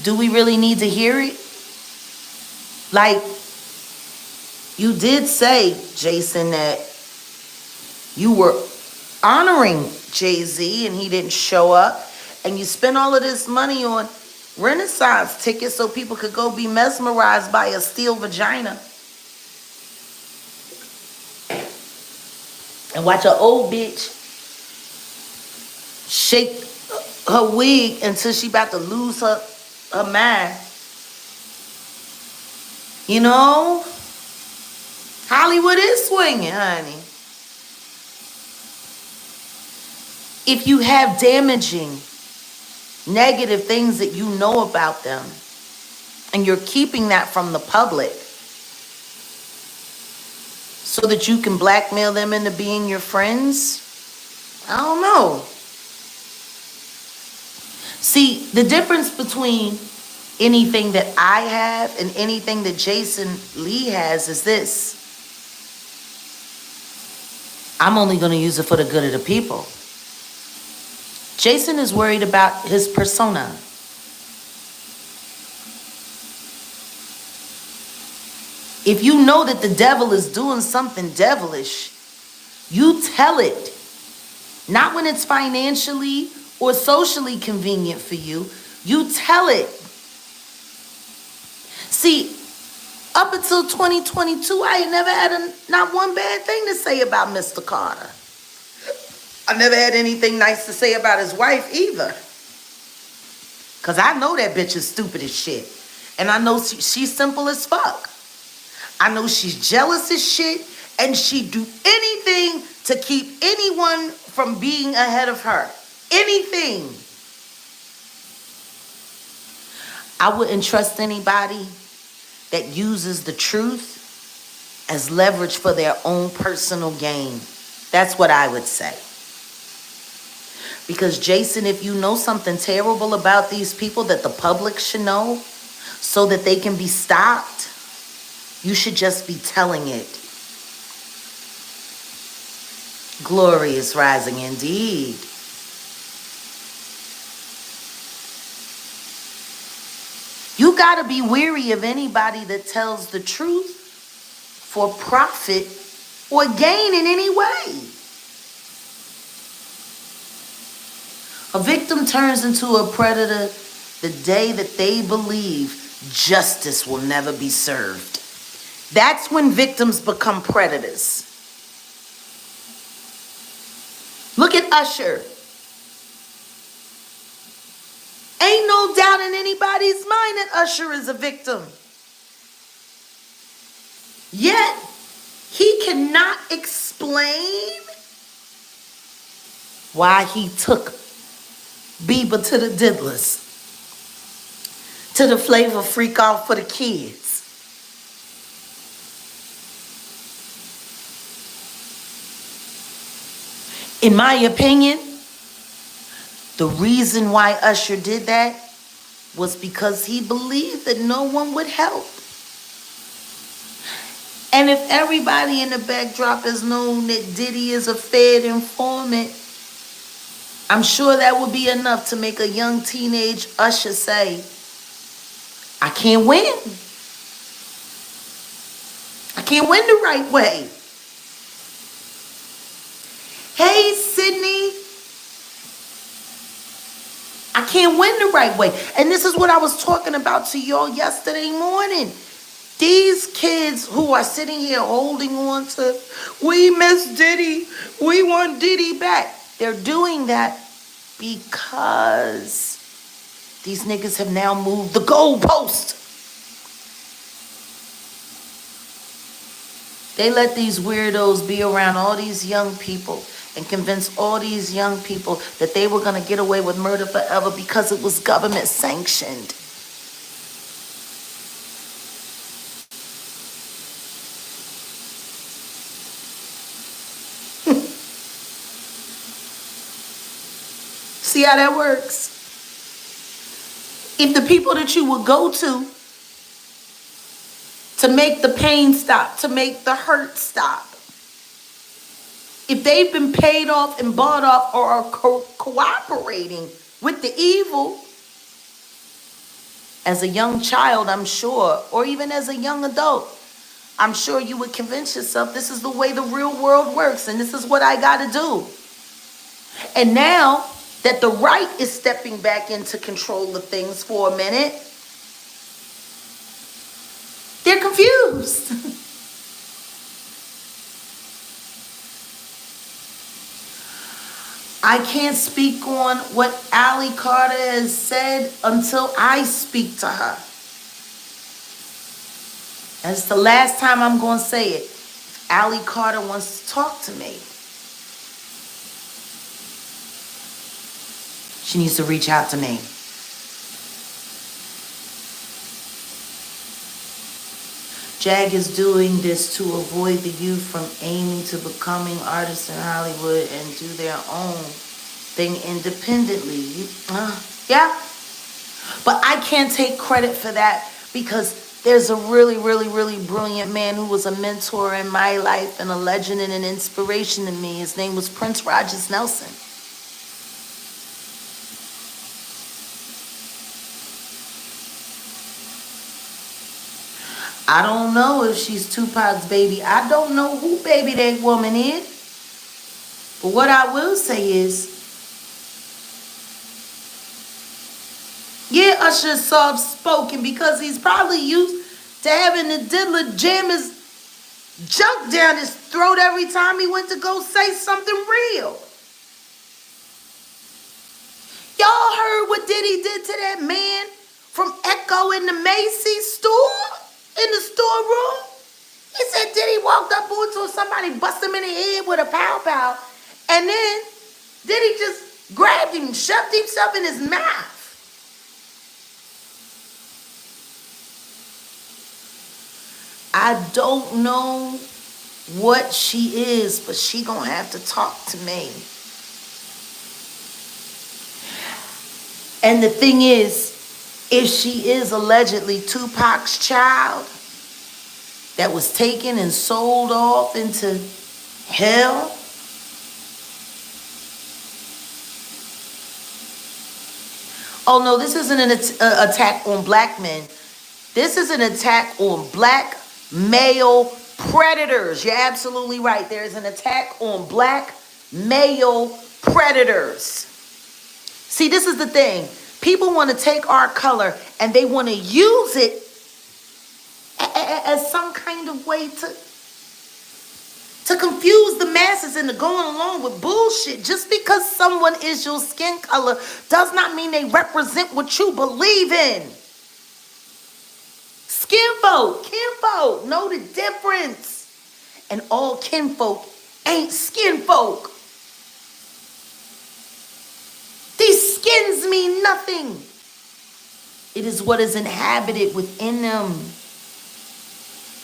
do we really need to hear it? Like, you did say, Jason, that you were honoring Jay-Z and he didn't show up, and you spent all of this money on Renaissance tickets so people could go be mesmerized by a steel vagina and watch an old bitch shake her wig until she about to lose her mind. You know? Hollywood is swinging, honey. If you have damaging, negative things that you know about them, And you're keeping that from the public so that you can blackmail them into being your friends? I don't know. See, the difference between anything that I have and anything that Jason Lee has is this. I'm only going to use it for the good of the people. Jason is worried about his persona. If you know that the devil is doing something devilish, you tell it. Not when it's financially or socially convenient for you. You tell it. See, up until 2022, I had never had not one bad thing to say about Mr. Carter. I never had anything nice to say about his wife either. Because I know that bitch is stupid as shit. And I know she's simple as fuck. I know she's jealous as shit. And she'd do anything to keep anyone from being ahead of her. Anything. I wouldn't trust anybody that uses the truth as leverage for their own personal gain. That's what I would say. Because Jason, if you know something terrible about these people that the public should know so that they can be stopped, you should just be telling it. Glory is rising indeed. You got to be weary of anybody that tells the truth for profit or gain in any way. A victim turns into a predator the day that they believe justice will never be served. That's when victims become predators. Look at Usher. Ain't no doubt in anybody's mind that Usher is a victim. Yet, he cannot explain why he took Bieber to the diddlers, to the Flavor Freak Off for the kids. In my opinion, the reason why Usher did that was because he believed that no one would help. And if everybody in the backdrop has known that Diddy is a Fed informant, I'm sure that would be enough to make a young teenage Usher say, I can't win. I can't win the right way. Hey, Sydney. I can't win the right way. And this is what I was talking about to y'all yesterday morning. These kids who are sitting here holding on to, we miss Diddy, we want Diddy back. They're doing that because these niggas have now moved the goalpost. They let these weirdos be around all these young people and convince all these young people that they were going to get away with murder forever because it was government sanctioned. See how that works? If the people that you would go to make the pain stop, to make the hurt stop, if they've been paid off and bought off or are cooperating with the evil, as a young child, I'm sure, or even as a young adult, I'm sure you would convince yourself this is the way the real world works and this is what I got to do. And now that the right is stepping back into control of things for a minute, they're confused. I can't speak on what Allie Carter has said until I speak to her. That's the last time I'm going to say it. If Allie Carter wants to talk to me, she needs to reach out to me. Jag is doing this to avoid the youth from aiming to becoming artists in Hollywood and do their own thing independently. Yeah. But I can't take credit for that because there's a really, really, really brilliant man who was a mentor in my life and a legend and an inspiration to me. His name was Prince Rogers Nelson. I don't know if she's Tupac's baby. I don't know who baby that woman is. But what I will say is, yeah, Usher is soft-spoken because he's probably used to having the diddler jam his junk down his throat every time he went to go say something real. Y'all heard what Diddy did to that man from Echo in the Macy's store? In the storeroom? He said Diddy walked up onto somebody, bust him in the head with a pow-pow, and then Diddy just grabbed him, shoved himself in his mouth. I don't know what she is, but she gonna have to talk to me. And the thing is, if she is allegedly Tupac's child that was taken and sold off into hell, oh no, this isn't an attack on black men. This is an attack on black male predators. You're absolutely right. There is an attack on black male predators. See, this is the thing. People want to take our color and they want to use it as some kind of way to confuse the masses into going along with bullshit. Just because someone is your skin color does not mean they represent what you believe in. Skinfolk, kinfolk, know the difference. And all kinfolk ain't skinfolk. These skins mean nothing. It is what is inhabited within them.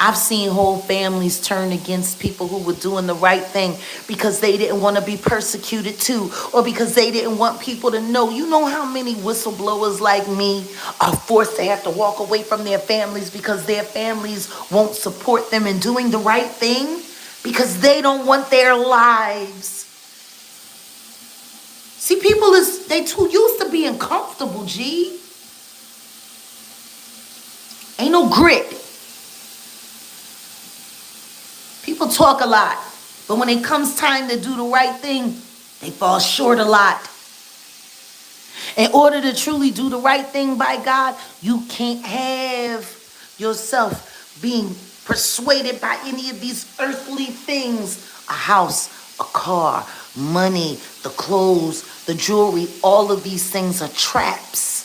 I've seen whole families turn against people who were doing the right thing because they didn't want to be persecuted too, or because they didn't want people to know. You know how many whistleblowers like me are forced to have to walk away from their families because their families won't support them in doing the right thing because they don't want their lives. See, people they too used to being comfortable, G. Ain't no grit. People talk a lot, but when it comes time to do the right thing, they fall short a lot. In order to truly do the right thing by God, you can't have yourself being persuaded by any of these earthly things. A house, a car, money, the clothes, the jewelry, all of these things are traps.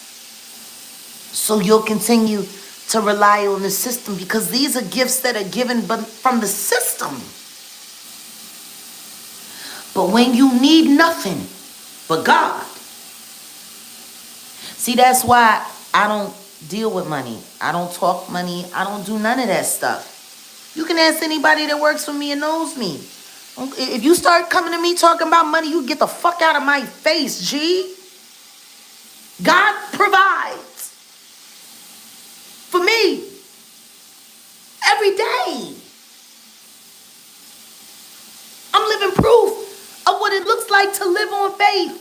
So you'll continue to rely on the system because these are gifts that are given from the system. But when you need nothing but God, see, that's why I don't deal with money. I don't talk money. I don't do none of that stuff. You can ask anybody that works for me and knows me. If you start coming to me talking about money, you get the fuck out of my face, G. God provides for me every day. I'm living proof of what it looks like to live on faith.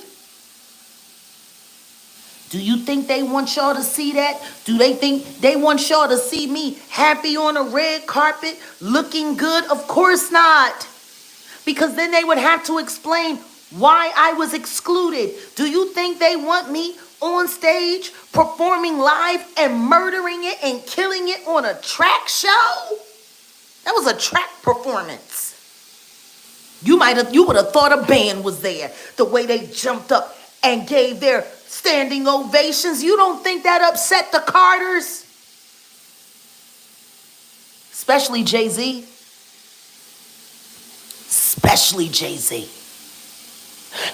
Do you think they want y'all to see that? Do they think they want y'all to see me happy on a red carpet, looking good? Of course not. Because then they would have to explain why I was excluded. Do you think they want me on stage performing live and murdering it and killing it on a track show? That was a track performance. You would have thought a band was there. The way they jumped up and gave their standing ovations. You don't think that upset the Carters? Especially Jay-Z. Especially Jay-Z.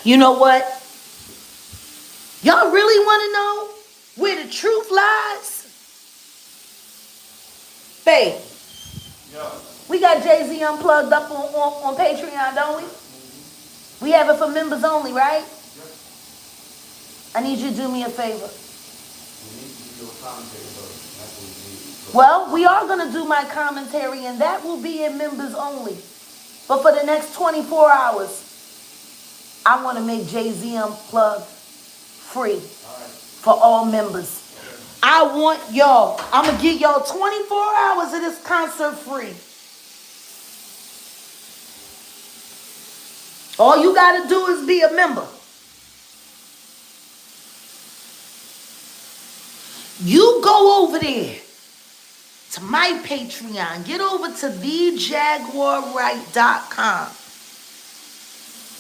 You know what? Y'all really want to know where the truth lies? Babe,
Yeah.
We got Jay-Z Unplugged up on Patreon, don't we? We have it for members only, right? I need you to do me a favor.
We need to do your commentary first. That's what we need.
Well, we are going to do my commentary, and that will be in members only. But for the next 24 hours, I want to make Jay-Z Unplugged free for all members. I want y'all, I'm going to give y'all 24 hours of this concert free. All you got to do is be a member. You go over there to my Patreon. Get over to thejaguarwright.com.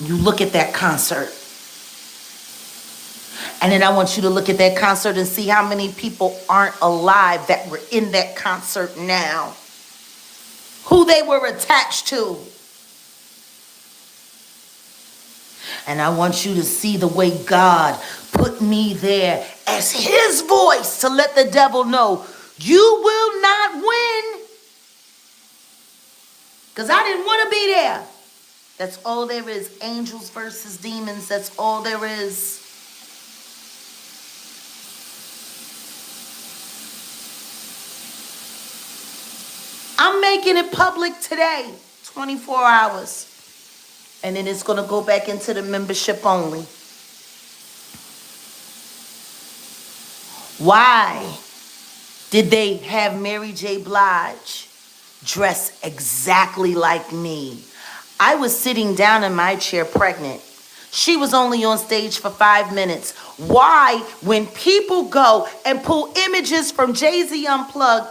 You look at that concert. And then I want you to look at that concert and see how many people aren't alive that were in that concert now. Who they were attached to. And I want you to see the way God put me there as his voice to let the devil know, you will not win. Because I didn't want to be there. That's all there is. Angels versus demons. That's all there is. I'm making it public today. 24 hours. And then it's going to go back into the membership only. Why did they have Mary J. Blige dress exactly like me? I was sitting down in my chair pregnant. She was only on stage for 5 minutes. Why, when people go and pull images from Jay-Z Unplugged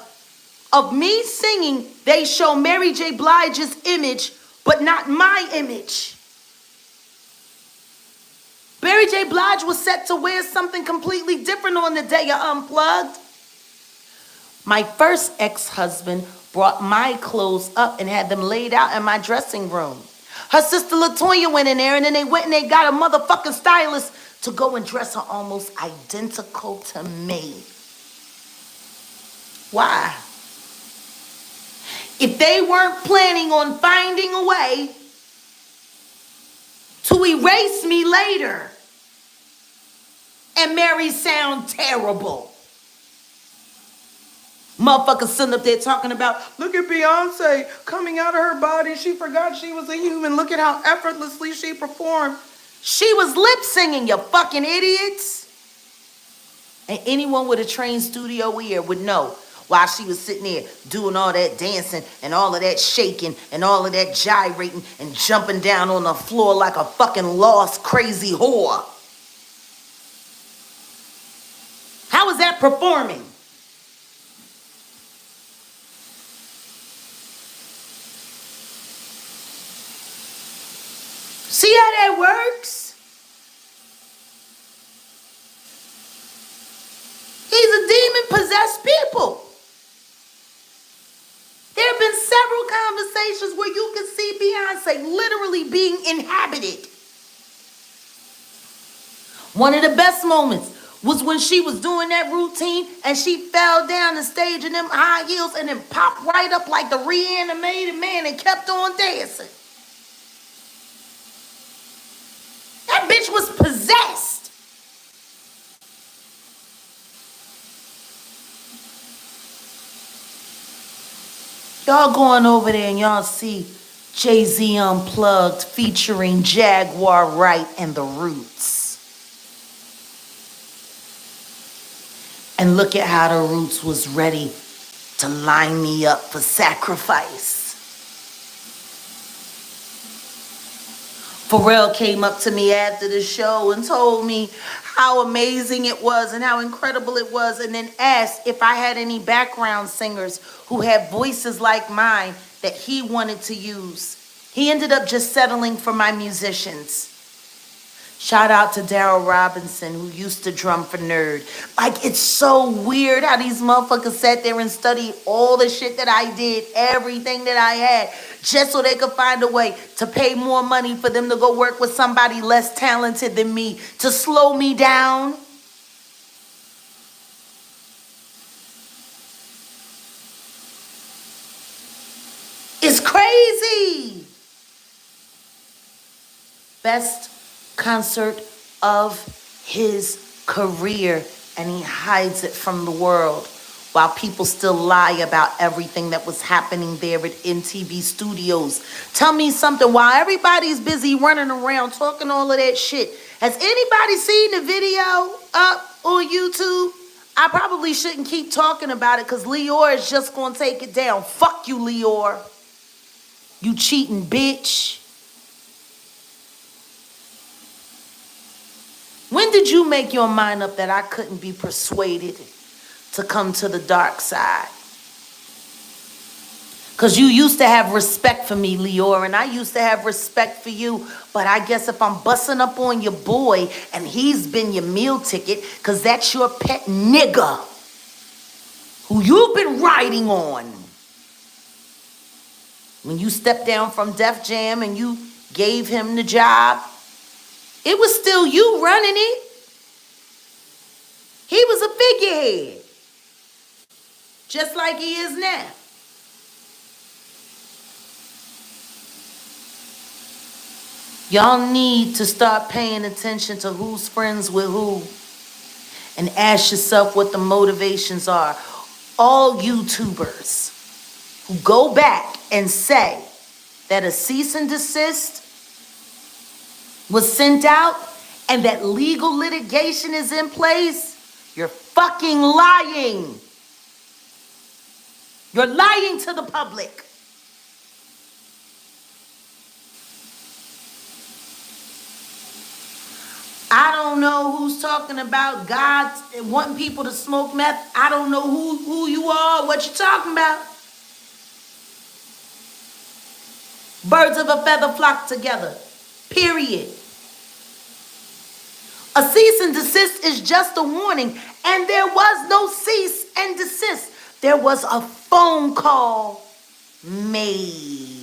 of me singing, they show Mary J. Blige's image, but not my image? Mary J. Blige was set to wear something completely different on the day of Unplugged. My first ex-husband brought my clothes up and had them laid out in my dressing room. Her sister LaToya went in there, and then they went and they got a motherfucking stylist to go and dress her almost identical to me. Why? If they weren't planning on finding a way to erase me later and Mary sound terrible. Motherfuckers sitting up there talking about, look at Beyonce coming out of her body. She forgot she was a human. Look at how effortlessly she performed. She was lip singing, you fucking idiots. And anyone with a trained studio ear would know while she was sitting there doing all that dancing and all of that shaking and all of that gyrating and jumping down on the floor like a fucking lost crazy whore. How is that performing? See how that works? He's a demon-possessed people. There have been several conversations where you can see Beyonce literally being inhabited. One of the best moments was when she was doing that routine and she fell down the stage in them high heels and then popped right up like the reanimated man and kept on dancing. That bitch was possessed. Y'all going over there and y'all see Jay-Z Unplugged featuring Jaguar Wright and The Roots. And look at how The Roots was ready to line me up for sacrifice. Pharrell came up to me after the show and told me how amazing it was and how incredible it was, and then asked if I had any background singers who had voices like mine that he wanted to use. He ended up just settling for my musicians. Shout out to Daryl Robinson, who used to drum for Nerd. Like, it's so weird how these motherfuckers sat there and studied all the shit that I did, everything that I had, just so they could find a way to pay more money for them to go work with somebody less talented than me, to slow me down. It's crazy. Best concert of his career, and he hides it from the world while people still lie about everything that was happening there at NTV Studios. Tell me something, while everybody's busy running around talking all of that shit, has anybody seen the video up on YouTube? I probably shouldn't keep talking about it because Leor is just going to take it down. Fuck you, Leor. You cheating bitch. When did you make your mind up that I couldn't be persuaded to come to the dark side? Because you used to have respect for me, Leor, and I used to have respect for you. But I guess if I'm busting up on your boy and he's been your meal ticket, because that's your pet nigga who you've been riding on. When you stepped down from Def Jam and you gave him the job, it was still you running it. He was a figurehead, just like he is now. Y'all need to start paying attention to who's friends with who and ask yourself what the motivations are. All YouTubers who go back and say that a cease and desist was sent out and that legal litigation is in place, you're fucking lying. You're lying to the public. I don't know who's talking about God wanting people to smoke meth. I don't know who you are, what you're talking about. Birds of a feather flock together. Period. A cease and desist is just a warning, and there was no cease and desist. There was a phone call made.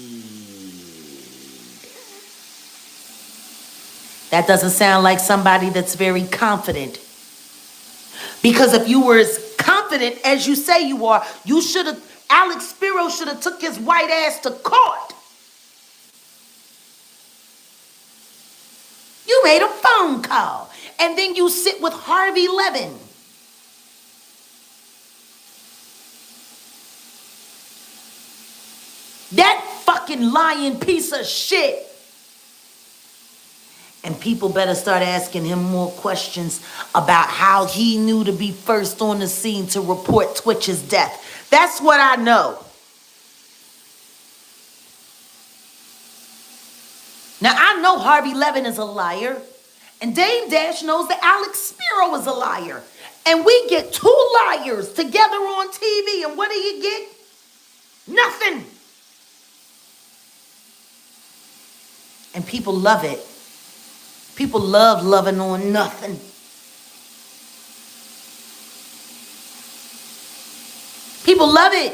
That doesn't sound like somebody that's very confident. Because if you were as confident as you say you are, you should have, Alex Spiro should have took his white ass to court. You made a phone call. And then you sit with Harvey Levin. That fucking lying piece of shit. And people better start asking him more questions about how he knew to be first on the scene to report Twitch's death. That's what I know. Now, I know Harvey Levin is a liar. And Dame Dash knows that Alex Spiro is a liar. And we get two liars together on TV. And what do you get? Nothing. And people love it. People love loving on nothing. People love it.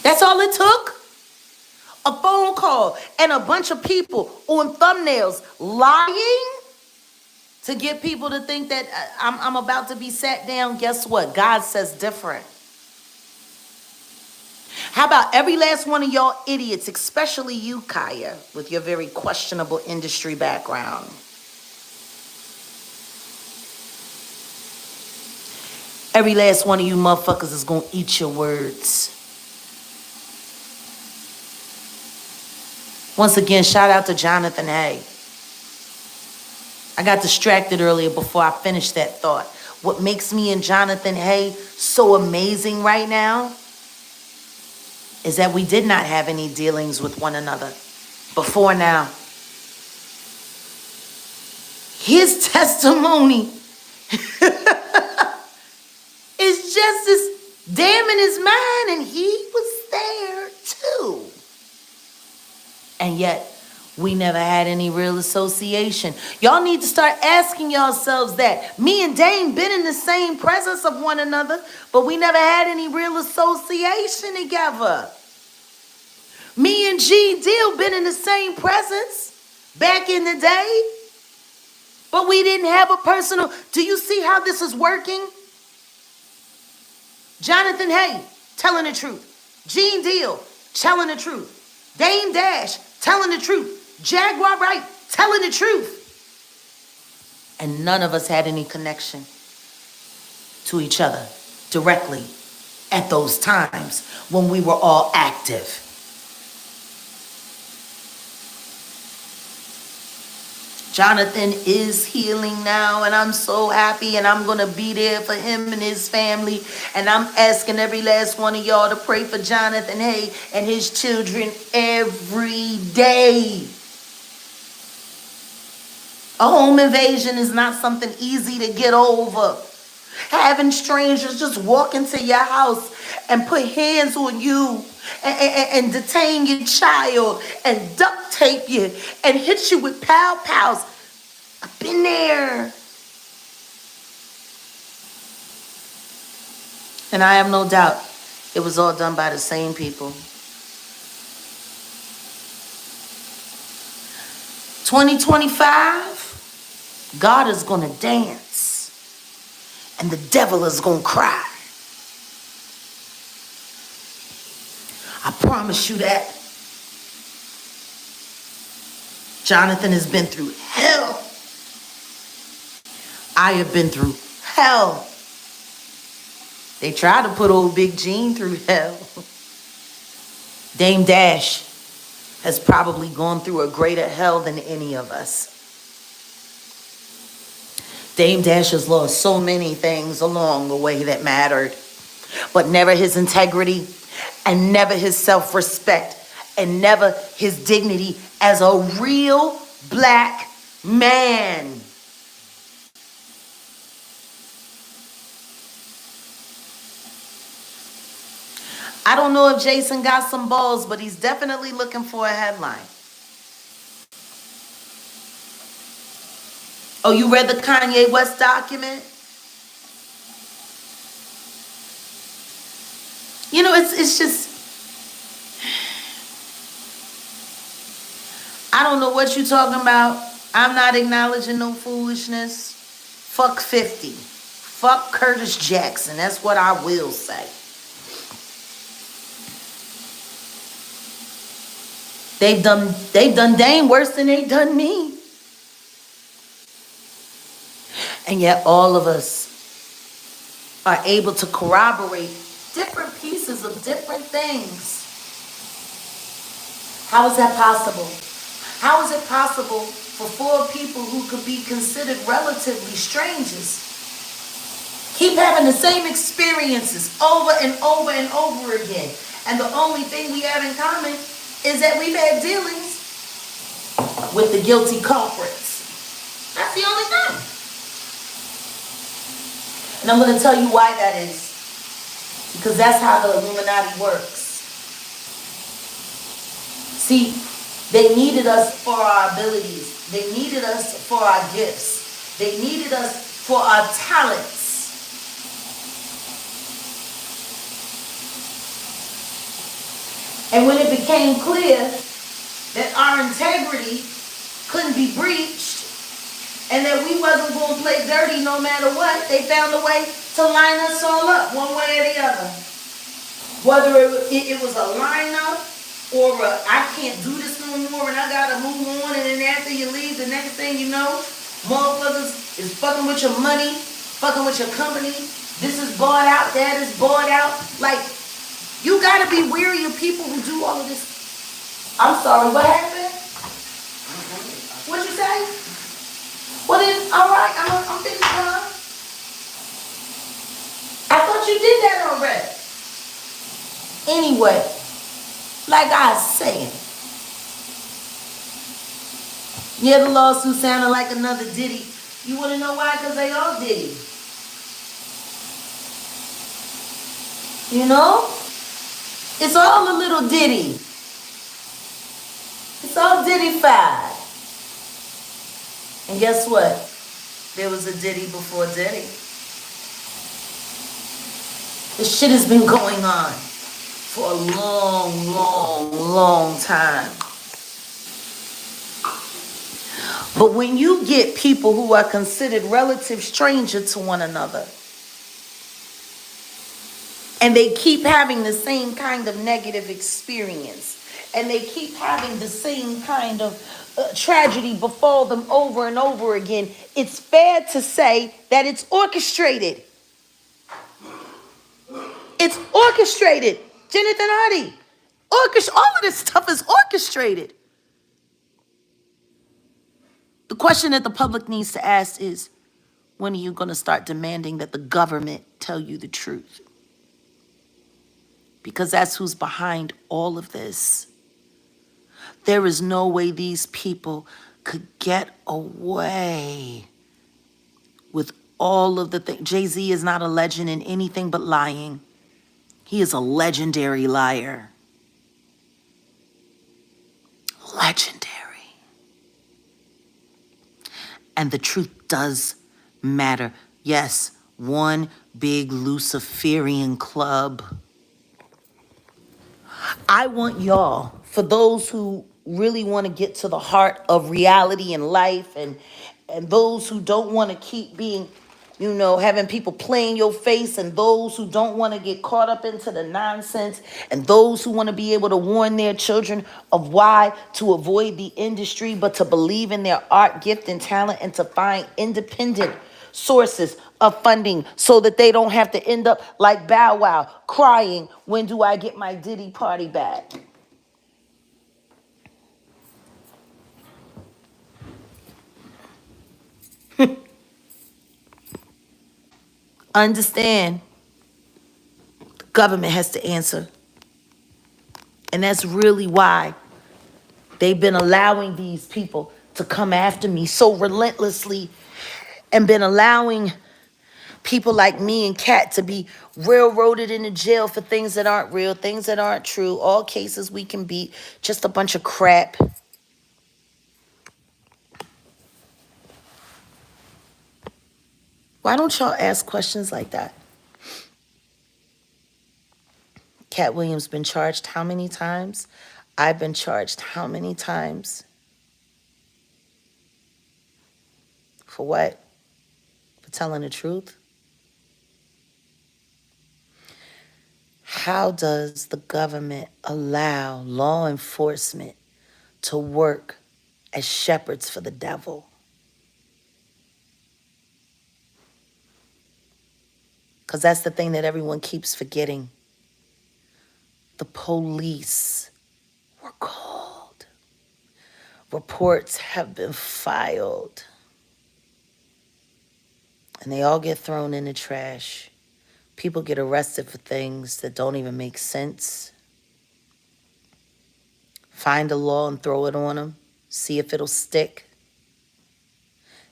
That's all it took. A phone call and a bunch of people on thumbnails lying to get people to think that I'm about to be sat down. Guess what? God says different. How about every last one of y'all idiots, especially you, Kaya, with your very questionable industry background? Every last one of you motherfuckers is going to eat your words. Once again, shout out to Jonathan Hay. I got distracted earlier before I finished that thought. What makes me and Jonathan Hay so amazing right now is that we did not have any dealings with one another before now. His testimony is just as damn in his mind, and he was there too. And yet, we never had any real association. Y'all need to start asking yourselves that. Me and Dame been in the same presence of one another, but we never had any real association together. Me and G Deal been in the same presence back in the day, but we didn't have a personal. Do you see how this is working? Jonathan Hay, telling the truth. Gene Deal, telling the truth. Dame Dash, telling the truth. Jaguar Wright, telling the truth. And none of us had any connection to each other directly at those times when we were all active. Jonathan is healing now, and I'm so happy, and I'm going to be there for him and his family. And I'm asking every last one of y'all to pray for Jonathan, hey, and his children every day. A home invasion is not something easy to get over. Having strangers just walk into your house and put hands on you and detain your child and duct tape you and hit you with pow-pows. I've been there. And I have no doubt it was all done by the same people. 2025, God is going to dance. And the devil is going to cry. I promise you that. Jonathan has been through hell. I have been through hell. They tried to put old Big Gene through hell. Dame Dash has probably gone through a greater hell than any of us. Dame Dash has lost so many things along the way that mattered, but never his integrity and never his self-respect and never his dignity as a real black man. I don't know if Jason got some balls, but he's definitely looking for a headline. Oh, you read the Kanye West document? You know, it's just, I don't know what you're talking about. I'm not acknowledging no foolishness. Fuck 50. Fuck Curtis Jackson. That's what I will say. They've done Dame worse than they done me. And yet all of us are able to corroborate different pieces of different things. How is that possible? How is it possible for four people who could be considered relatively strangers keep having the same experiences over and over and over again? And the only thing we have in common is that we've had dealings with the guilty culprits. That's the only thing. And I'm going to tell you why that is. Because that's how the Illuminati works. See, they needed us for our abilities. They needed us for our gifts. They needed us for our talents. And when it became clear that our integrity couldn't be breached, and that we wasn't going to play dirty no matter what, they found a way to line us all up one way or the other. Whether it was a lineup or I can't do this no more and I got to move on, and then after you leave, the next thing you know, motherfuckers is fucking with your money, fucking with your company. This is bought out, that is bought out. Like, you got to be weary of people who do all of this. I'm sorry, what happened? What'd you say? Well then, all right, I'm finished, huh? I thought you did that already. Anyway, like I was saying, yeah, the lawsuit sounded like another Diddy. You want to know why? Because they all Diddy. You know? It's all a little Diddy. It's all Diddy-fied. And guess what? There was a Diddy before Diddy. This shit has been going on for a long, long, long time. But when you get people who are considered relative strangers to one another, And they keep having the same kind of negative experience. And they keep having the same kind of tragedy befall them over and over again. It's fair to say that it's orchestrated. It's orchestrated. Jonathan Hardy. All of this stuff is orchestrated. The question that the public needs to ask is, when are you going to start demanding that the government tell you the truth? Because that's who's behind all of this. There is no way these people could get away with all of the things. Jay-Z is not a legend in anything but lying. He is a legendary liar. Legendary. And the truth does matter. Yes, one big Luciferian club. I want y'all, for those who really want to get to the heart of reality and life, and those who don't want to keep being, having people play in your face, and those who don't want to get caught up into the nonsense, and those who want to be able to warn their children of why to avoid the industry, but to believe in their art, gift, and talent, and to find independent sources of funding so that they don't have to end up like Bow Wow crying, when do I get my Diddy party back? Understand, the government has to answer. And that's really why they've been allowing these people to come after me so relentlessly, and been allowing people like me and Kat to be railroaded into jail for things that aren't real, things that aren't true, all cases we can beat, just a bunch of crap. Why don't y'all ask questions like that? Cat Williams been charged how many times? I've been charged how many times? For what? For telling the truth? How does the government allow law enforcement to work as shepherds for the devil? Because that's the thing that everyone keeps forgetting. The police were called. Reports have been filed. And they all get thrown in the trash. People get arrested for things that don't even make sense. Find a law and throw it on them. See if it'll stick.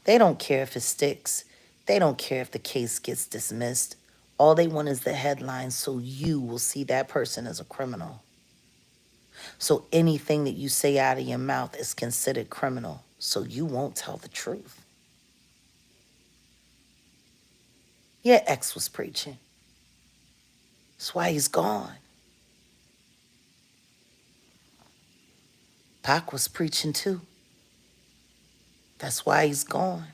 They don't care if it sticks. They don't care if the case gets dismissed. All they want is the headline, so you will see that person as a criminal. So anything that you say out of your mouth is considered criminal, so you won't tell the truth. Yeah, X was preaching. That's why he's gone. Pac was preaching too. That's why he's gone.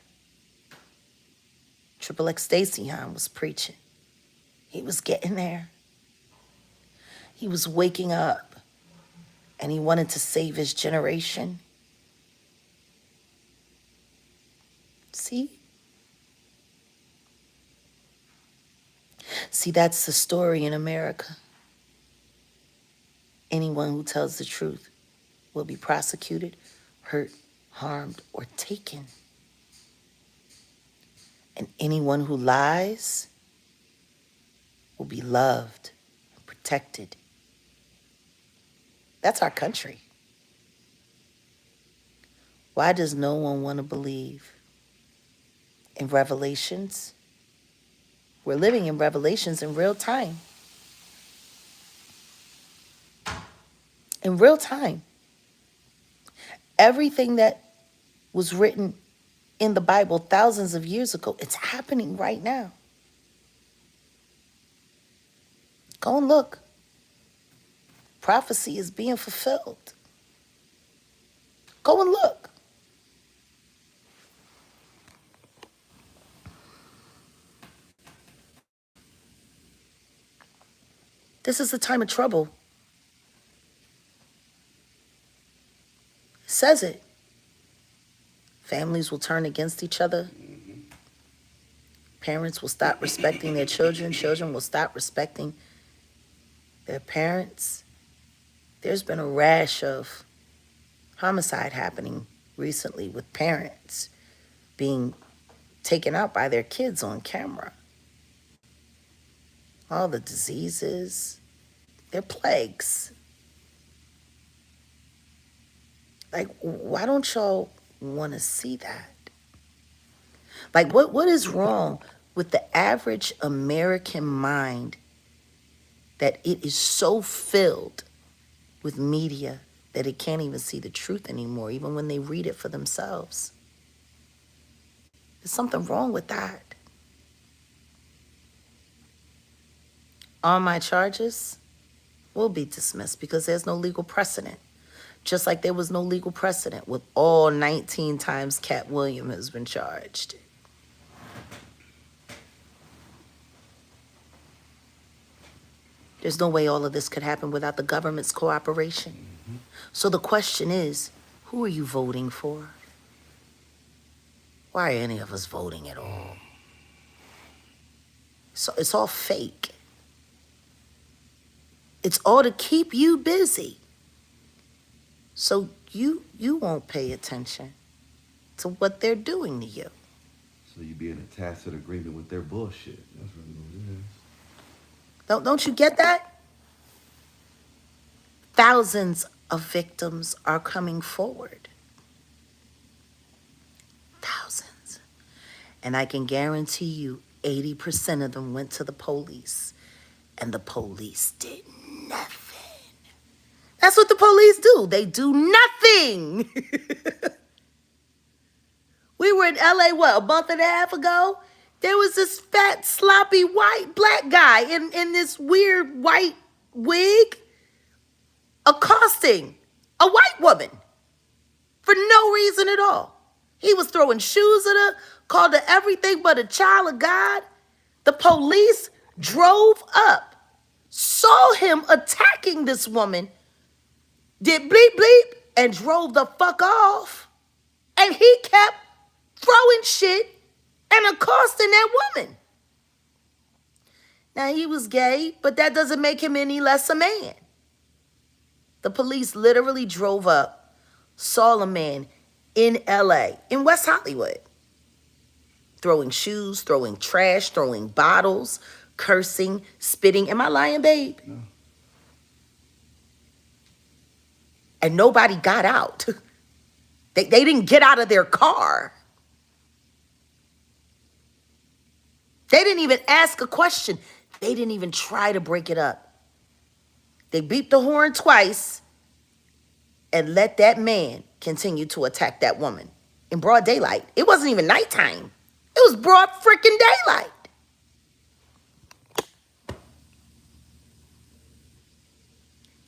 Triple X Stacion was preaching. He was getting there. He was waking up, and he wanted to save his generation. See? See, that's the story in America. Anyone who tells the truth will be prosecuted, hurt, harmed, or taken. And anyone who lies will be loved and protected. That's our country. Why does no one want to believe in Revelations? We're living in Revelations in real time. In real time. Everything that was written in the Bible thousands of years ago, it's happening right now. Go and look. Prophecy is being fulfilled. Go and look. This is a time of trouble. It says it. Families will turn against each other. Parents will stop respecting their children. Children will stop respecting their parents. There's been a rash of homicide happening recently with parents being taken out by their kids on camera. All the diseases, they're plagues. Like, why don't y'all want to see that? Like, what is wrong with the average American mind that it is so filled with media that it can't even see the truth anymore, even when they read it for themselves? There's something wrong with that. All my charges will be dismissed because there's no legal precedent. Just like there was no legal precedent with all 19 times Cat Williams has been charged. There's no way all of this could happen without the government's cooperation. So the question is, who are you voting for? Why are any of us voting at all? So it's all fake. It's all to keep you busy. So you won't pay attention to what they're doing to you.
So you be in a tacit agreement with their bullshit. That's really what it is.
Don't you get that? Thousands of victims are coming forward. Thousands. And I can guarantee you 80% of them went to the police. And the police did nothing. That's what the police do. They do nothing. We were in LA, a month and a half ago? There was this fat, sloppy, white, black guy in this weird white wig accosting a white woman for no reason at all. He was throwing shoes at her, called her everything but a child of God. The police drove up, saw him attacking this woman, did bleep, bleep, and drove the fuck off. And he kept throwing shit and accosting that woman. Now, he was gay, but that doesn't make him any less a man. The police literally drove up, saw a man in LA, in West Hollywood, throwing shoes, throwing trash, throwing bottles, cursing, spitting. Am I lying, babe?
No.
And nobody got out. They didn't get out of their car. They didn't even ask a question. They didn't even try to break it up. They beeped the horn twice and let that man continue to attack that woman in broad daylight. It wasn't even nighttime. It was broad freaking daylight.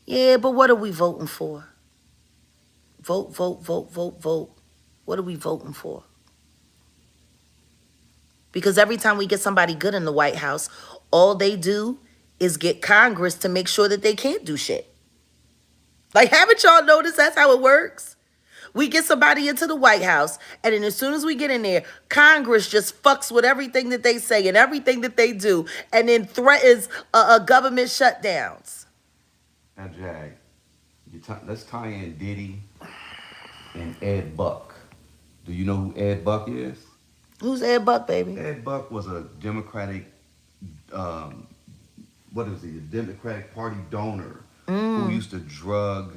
Yeah, but what are we voting for? Vote, vote, vote, vote, vote. What are we voting for? Because every time we get somebody good in the White House, all they do is get Congress to make sure that they can't do shit. Like, haven't y'all noticed that's how it works? We get somebody into the White House, and then as soon as we get in there, Congress just fucks with everything that they say and everything that they do, and then threatens government shutdowns.
Now, Jag, let's tie in Diddy and Ed Buck. Do you know who Ed Buck is?
Who's Ed Buck, baby?
Ed Buck was a Democratic, a Democratic Party donor who used to drug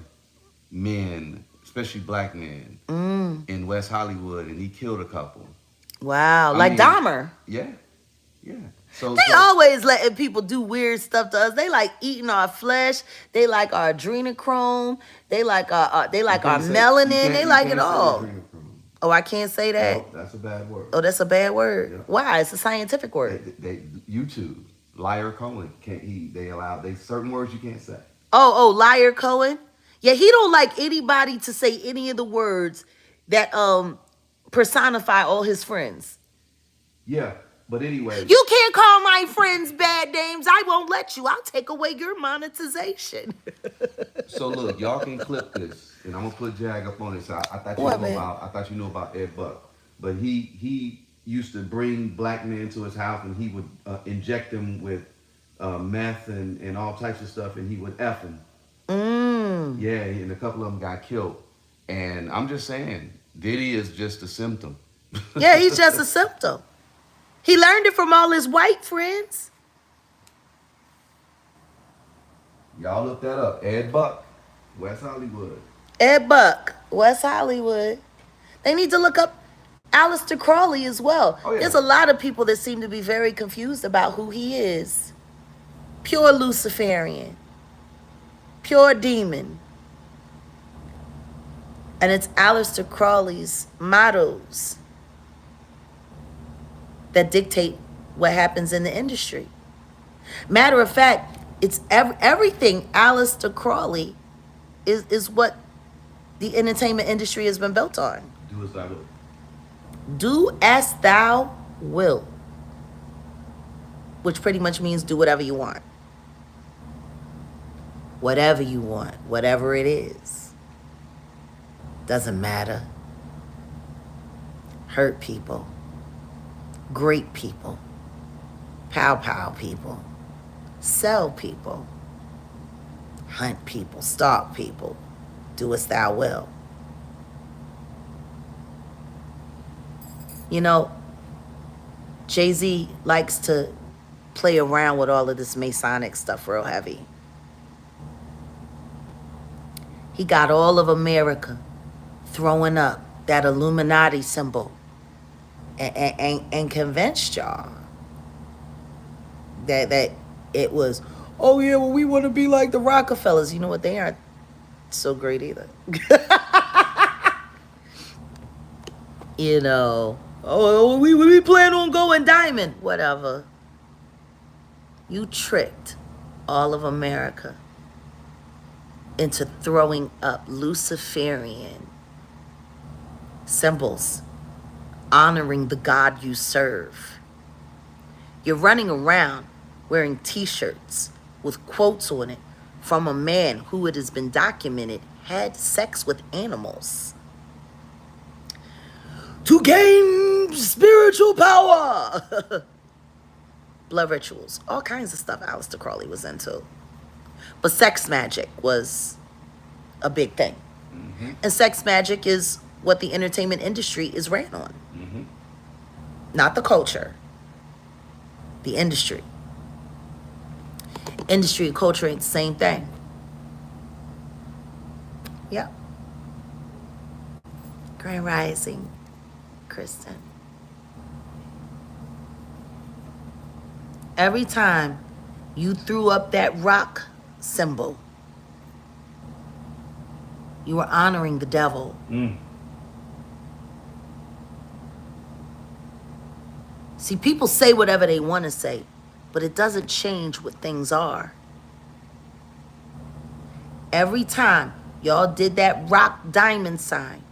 men, especially black men, in West Hollywood, and he killed a couple.
Wow, like Dahmer.
Yeah. So
They always letting people do weird stuff to us. They like eating our flesh. They like our adrenochrome. They like our melanin. They like it all. Oh, I can't say that.
No, that's a bad word.
Oh, that's a bad word.
Yeah.
Why? It's a scientific word.
YouTube, Liar Cohen they certain words you can't say.
Oh, Liar Cohen. Yeah, he don't like anybody to say any of the words that personify all his friends.
Yeah, but anyway.
You can't call my friends bad names. James, I won't let you. I'll take away your monetization.
So look, y'all can clip this, and I'm gonna put Jag up on it. So I thought you
What,
knew
man?
about. I thought you knew about Ed Buck, but he used to bring black men to his house, and he would inject them with meth and all types of stuff, and he would F them. Yeah, and a couple of them got killed. And I'm just saying, Diddy is just a symptom.
Yeah, he's just a symptom. He learned it from all his white friends.
Y'all look that up. Ed Buck, West Hollywood.
Ed Buck, West Hollywood. They need to look up Aleister Crowley as well.
Oh, yeah.
There's a lot of people that seem to be very confused about who he is. Pure Luciferian. Pure demon. And it's Aleister Crowley's mottos that dictate what happens in the industry. Matter of fact, it's everything Aleister Crowley is what the entertainment industry has been built on.
Do as I will.
Do as thou will. Which pretty much means do whatever you want. Whatever you want, whatever it is. Doesn't matter. Hurt people. Great people. Pow people. Sell people. Hunt people. Stalk people. Do as thou will. You know, Jay-Z likes to play around with all of this Masonic stuff real heavy. He got all of America throwing up that Illuminati symbol and convinced y'all that it was, oh yeah, well, we want to be like the Rockefellers. You know what? They aren't so great either. You know, oh, we plan on going diamond. Whatever. You tricked all of America into throwing up Luciferian symbols, honoring the God you serve. You're running around wearing t-shirts with quotes on it from a man who, it has been documented, had sex with animals to gain spiritual power. Blood rituals, all kinds of stuff Aleister Crowley was into. But sex magic was a big thing. Mm-hmm. And sex magic is what the entertainment industry is ran on. Mm-hmm. Not the culture. The industry. Industry and culture ain't the same thing. Yep. Grand Rising, Kristen. Every time you threw up that rock symbol, you were honoring the devil. See, people say whatever they want to say, but it doesn't change what things are. Every time y'all did that rock diamond sign,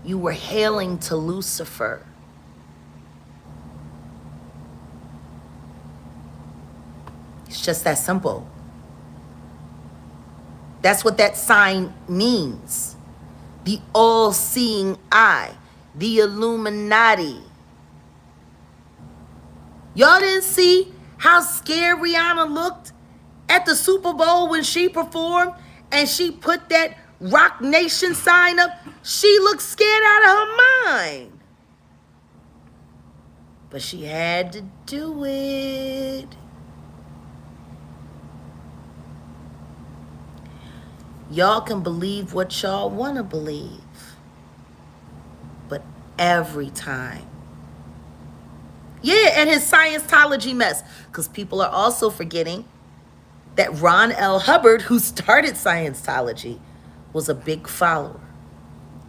you were hailing to Lucifer. It's just that simple. That's what that sign means. The all-seeing eye. The Illuminati. Y'all didn't see how scared Rihanna looked at the Super Bowl when she performed and she put that Rock Nation sign up? She looked scared out of her mind. But she had to do it. Y'all can believe what y'all want to believe. But every time. Yeah, and his Scientology mess. Because people are also forgetting that Ron L. Hubbard, who started Scientology, was a big follower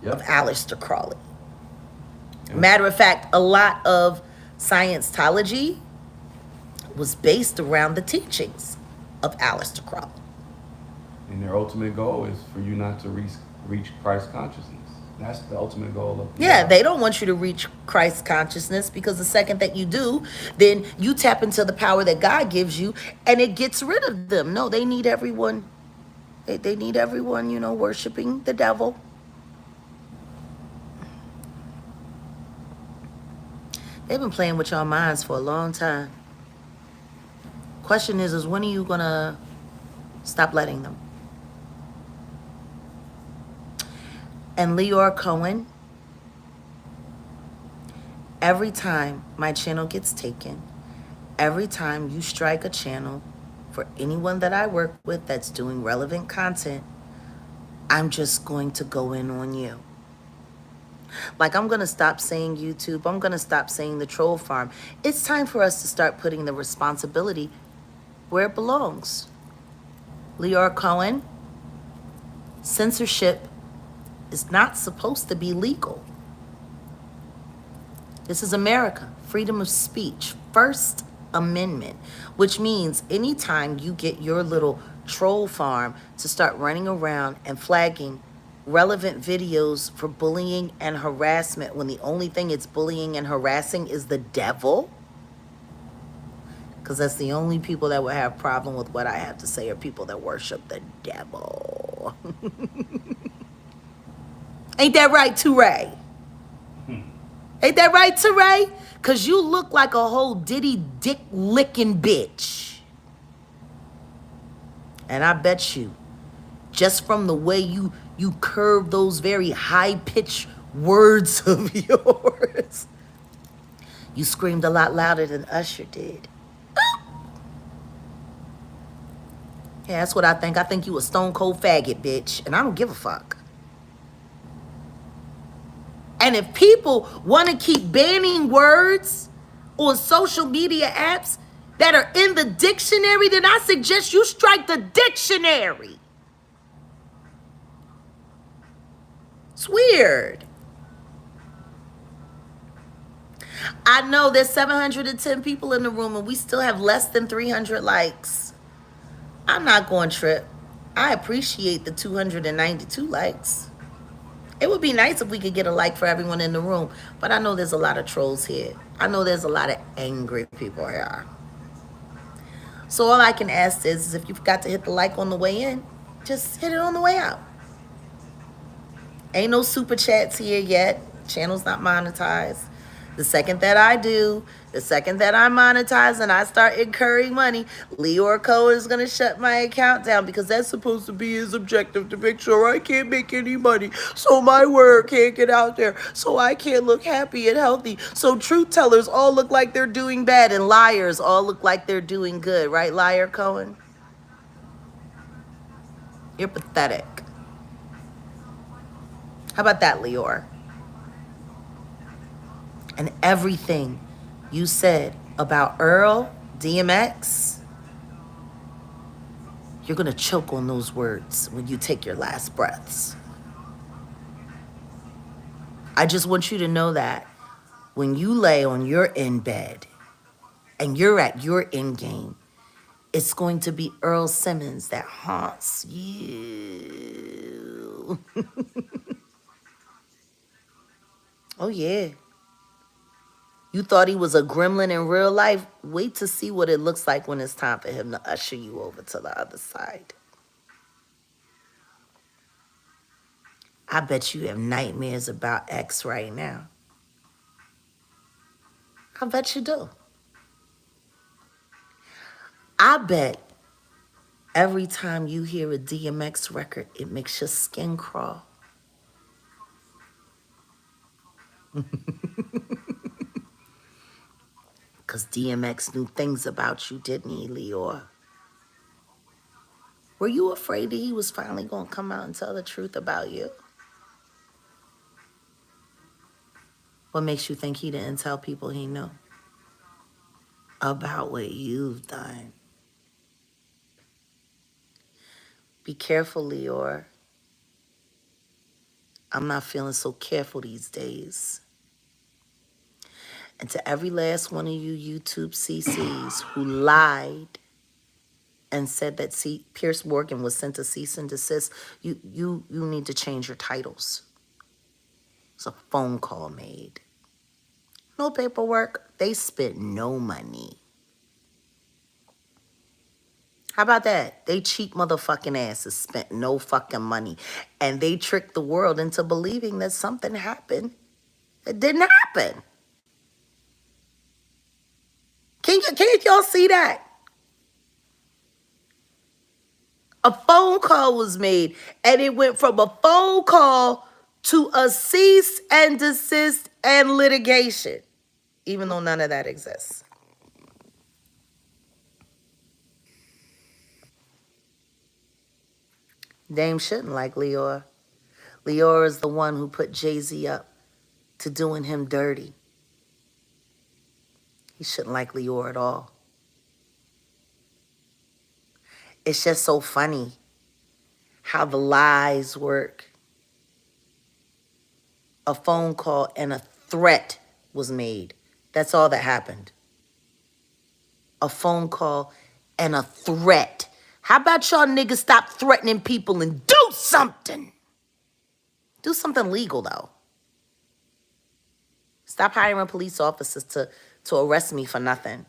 of Aleister Crowley. Yep. Matter of fact, a lot of Scientology was based around the teachings of Aleister Crowley.
And their ultimate goal is for you not to reach Christ consciousness. That's the ultimate goal of
Yeah, they don't want you to reach Christ consciousness, because the second that you do, then you tap into the power that God gives you and it gets rid of them. No, they need everyone. They need everyone, worshiping the devil. They've been playing with your minds for a long time. Question is when are you going to stop letting them? And Leor Cohen, every time my channel gets taken, every time you strike a channel for anyone that I work with that's doing relevant content, I'm just going to go in on you. Like, I'm going to stop saying YouTube. I'm going to stop saying the troll farm. It's time for us to start putting the responsibility where it belongs. Leor Cohen, censorship is not supposed to be legal. This is America. Freedom of speech. First Amendment. Which means anytime you get your little troll farm to start running around and flagging relevant videos for bullying and harassment, when the only thing it's bullying and harassing is the devil, because that's the only people that would have problem with what I have to say, are people that worship the devil. Ain't that right, Touray? Ain't that right, Touray? Because you look like a whole ditty dick licking bitch. And I bet you, just from the way you curve those very high-pitched words of yours, you screamed a lot louder than Usher did. Yeah, that's what I think. I think you a stone cold faggot, bitch. And I don't give a fuck. And if people want to keep banning words on social media apps that are in the dictionary, then I suggest you strike the dictionary. It's weird. I know there's 710 people in the room and we still have less than 300 likes. I'm not going to trip. I appreciate the 292 likes. It would be nice if we could get a like for everyone in the room, but I know there's a lot of trolls here. I know there's a lot of angry people here. So all I can ask is if you forgot to hit the like on the way in, just hit it on the way out. Ain't no super chats here yet. Channel's not monetized. The second that I do, the second that I monetize and I start incurring money, Leor Cohen is going to shut my account down, because that's supposed to be his objective, to make sure I can't make any money, so my word can't get out there, so I can't look happy and healthy, so truth tellers all look like they're doing bad and liars all look like they're doing good. Right, Liar Cohen? You're pathetic. How about that, Leor? And everything you said about Earl, DMX, you're going to choke on those words when you take your last breaths. I just want you to know that when you lay on your end bed and you're at your end game, it's going to be Earl Simmons that haunts you. Oh, yeah. You thought he was a gremlin in real life? Wait to see what it looks like when it's time for him to usher you over to the other side. I bet you have nightmares about X right now. I bet you do. I bet every time you hear a DMX record, it makes your skin crawl. Because DMX knew things about you, didn't he, Leor? Were you afraid that he was finally going to come out and tell the truth about you? What makes you think he didn't tell people he knew about what you've done? Be careful, Leor. I'm not feeling so careful these days. And to every last one of you YouTube CCs who lied and said that Pierce Morgan was sent to cease and desist, you need to change your titles. It's a phone call made. No paperwork. They spent no money. How about that? They cheap motherfucking asses spent no fucking money. And they tricked the world into believing that something happened. It didn't happen. Can't y'all see that? A phone call was made, and it went from a phone call to a cease and desist and litigation, even though none of that exists. Dame shouldn't like Leora. Leora is the one who put Jay-Z up to doing him dirty. He shouldn't like Leora at all. It's just so funny how the lies work. A phone call and a threat was made. That's all that happened. A phone call and a threat. How about y'all niggas stop threatening people and do something? Do something legal, though. Stop hiring police officers to arrest me for nothing.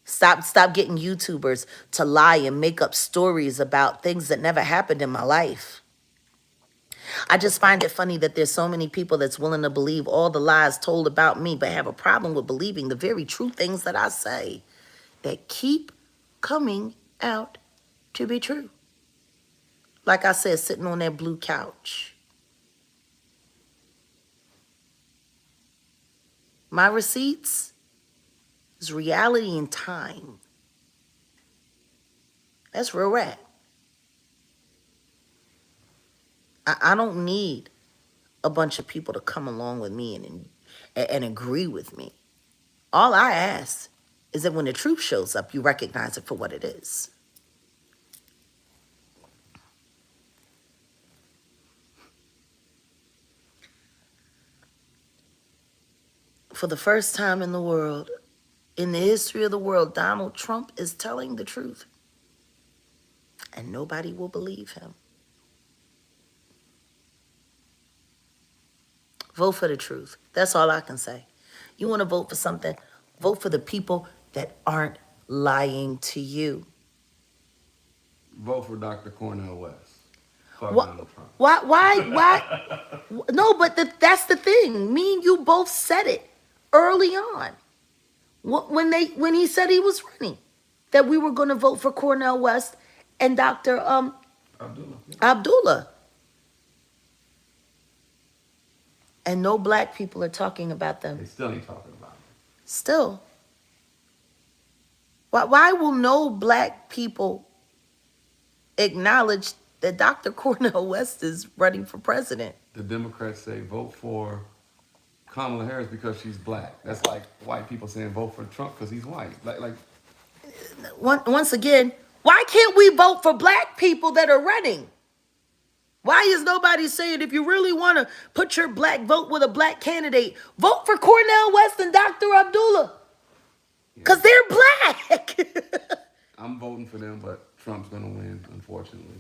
Stop getting YouTubers to lie and make up stories about things that never happened in my life. I just find it funny that there's so many people that's willing to believe all the lies told about me, but have a problem with believing the very true things that I say that keep coming out to be true. Like I said, sitting on that blue couch. My receipts is reality in time. That's real rap. I don't need a bunch of people to come along with me and agree with me. All I ask is that when the truth shows up, you recognize it for what it is. For the first time in the world, in the history of the world, Donald Trump is telling the truth. And nobody will believe him. Vote for the truth. That's all I can say. You want to vote for something, vote for the people that aren't lying to you.
Vote for Dr. Cornel West. Fuck
Why?
Donald Trump.
Why? No, but that's the thing. Me and you both said it early on. When he said he was running, that we were going to vote for Cornel West and Dr. Abdullah. And no black people are talking about them.
They still ain't talking about it.
Still. Why will no black people acknowledge that Dr. Cornel West is running for president?
The Democrats say vote for Kamala Harris because she's black. That's like white people saying vote for Trump because he's white. Like
Once again, why can't we vote for black people that are running? Why is nobody saying if you really want to put your black vote with a black candidate, vote for Cornel West and Dr. Abdullah? Because they're black.
I'm voting for them, but Trump's going to win, unfortunately.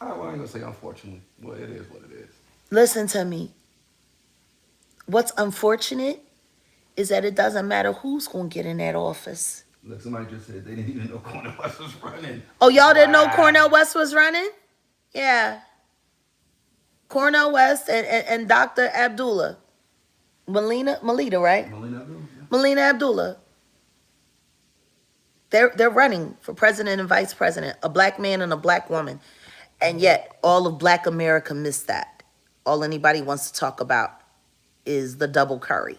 I ain't going to say unfortunately. Well, it is what it is.
Listen to me. What's unfortunate is that it doesn't matter who's going to get in that office.
Look, somebody just said they didn't even know Cornel West was running.
Oh, y'all didn't know Cornel West was running? Yeah. Cornel West and Dr. Abdullah. Melina, right?
Melina Abdullah. Yeah.
Melina Abdullah. They're running for president and vice president, a black man and a black woman. And yet, all of black America missed that. All anybody wants to talk about is the double curry,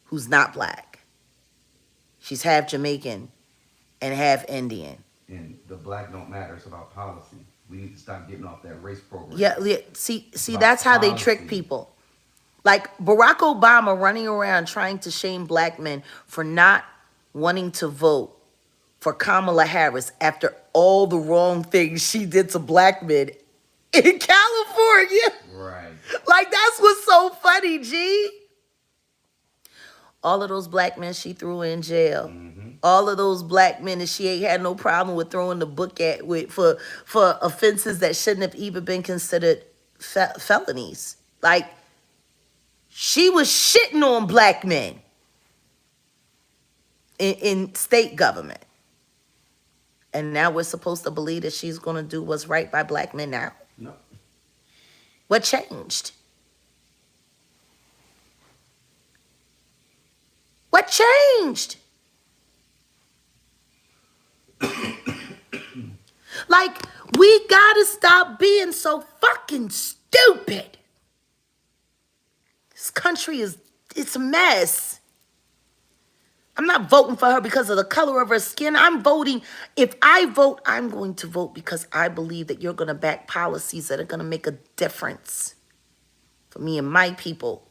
who's not black. She's half Jamaican and half Indian.
And the black don't matter. It's about policy. We need to stop getting off that race program.
Yeah. See, that's how they trick people. Like Barack Obama running around trying to shame black men for not wanting to vote for Kamala Harris after all the wrong things she did to black men in California.
Right.
Like, that's what's so funny, G. All of those black men she threw in jail. Mm-hmm. All of those black men that she ain't had no problem with throwing the book at for offenses that shouldn't have even been considered felonies. Like, she was shitting on black men in state government. And now we're supposed to believe that she's going to do what's right by black men now?
No.
What changed? What changed? Like, we gotta stop being so fucking stupid. This country it's a mess. I'm not voting for her because of the color of her skin. I'm voting. If I vote, I'm going to vote because I believe that you're going to back policies that are going to make a difference for me and my people.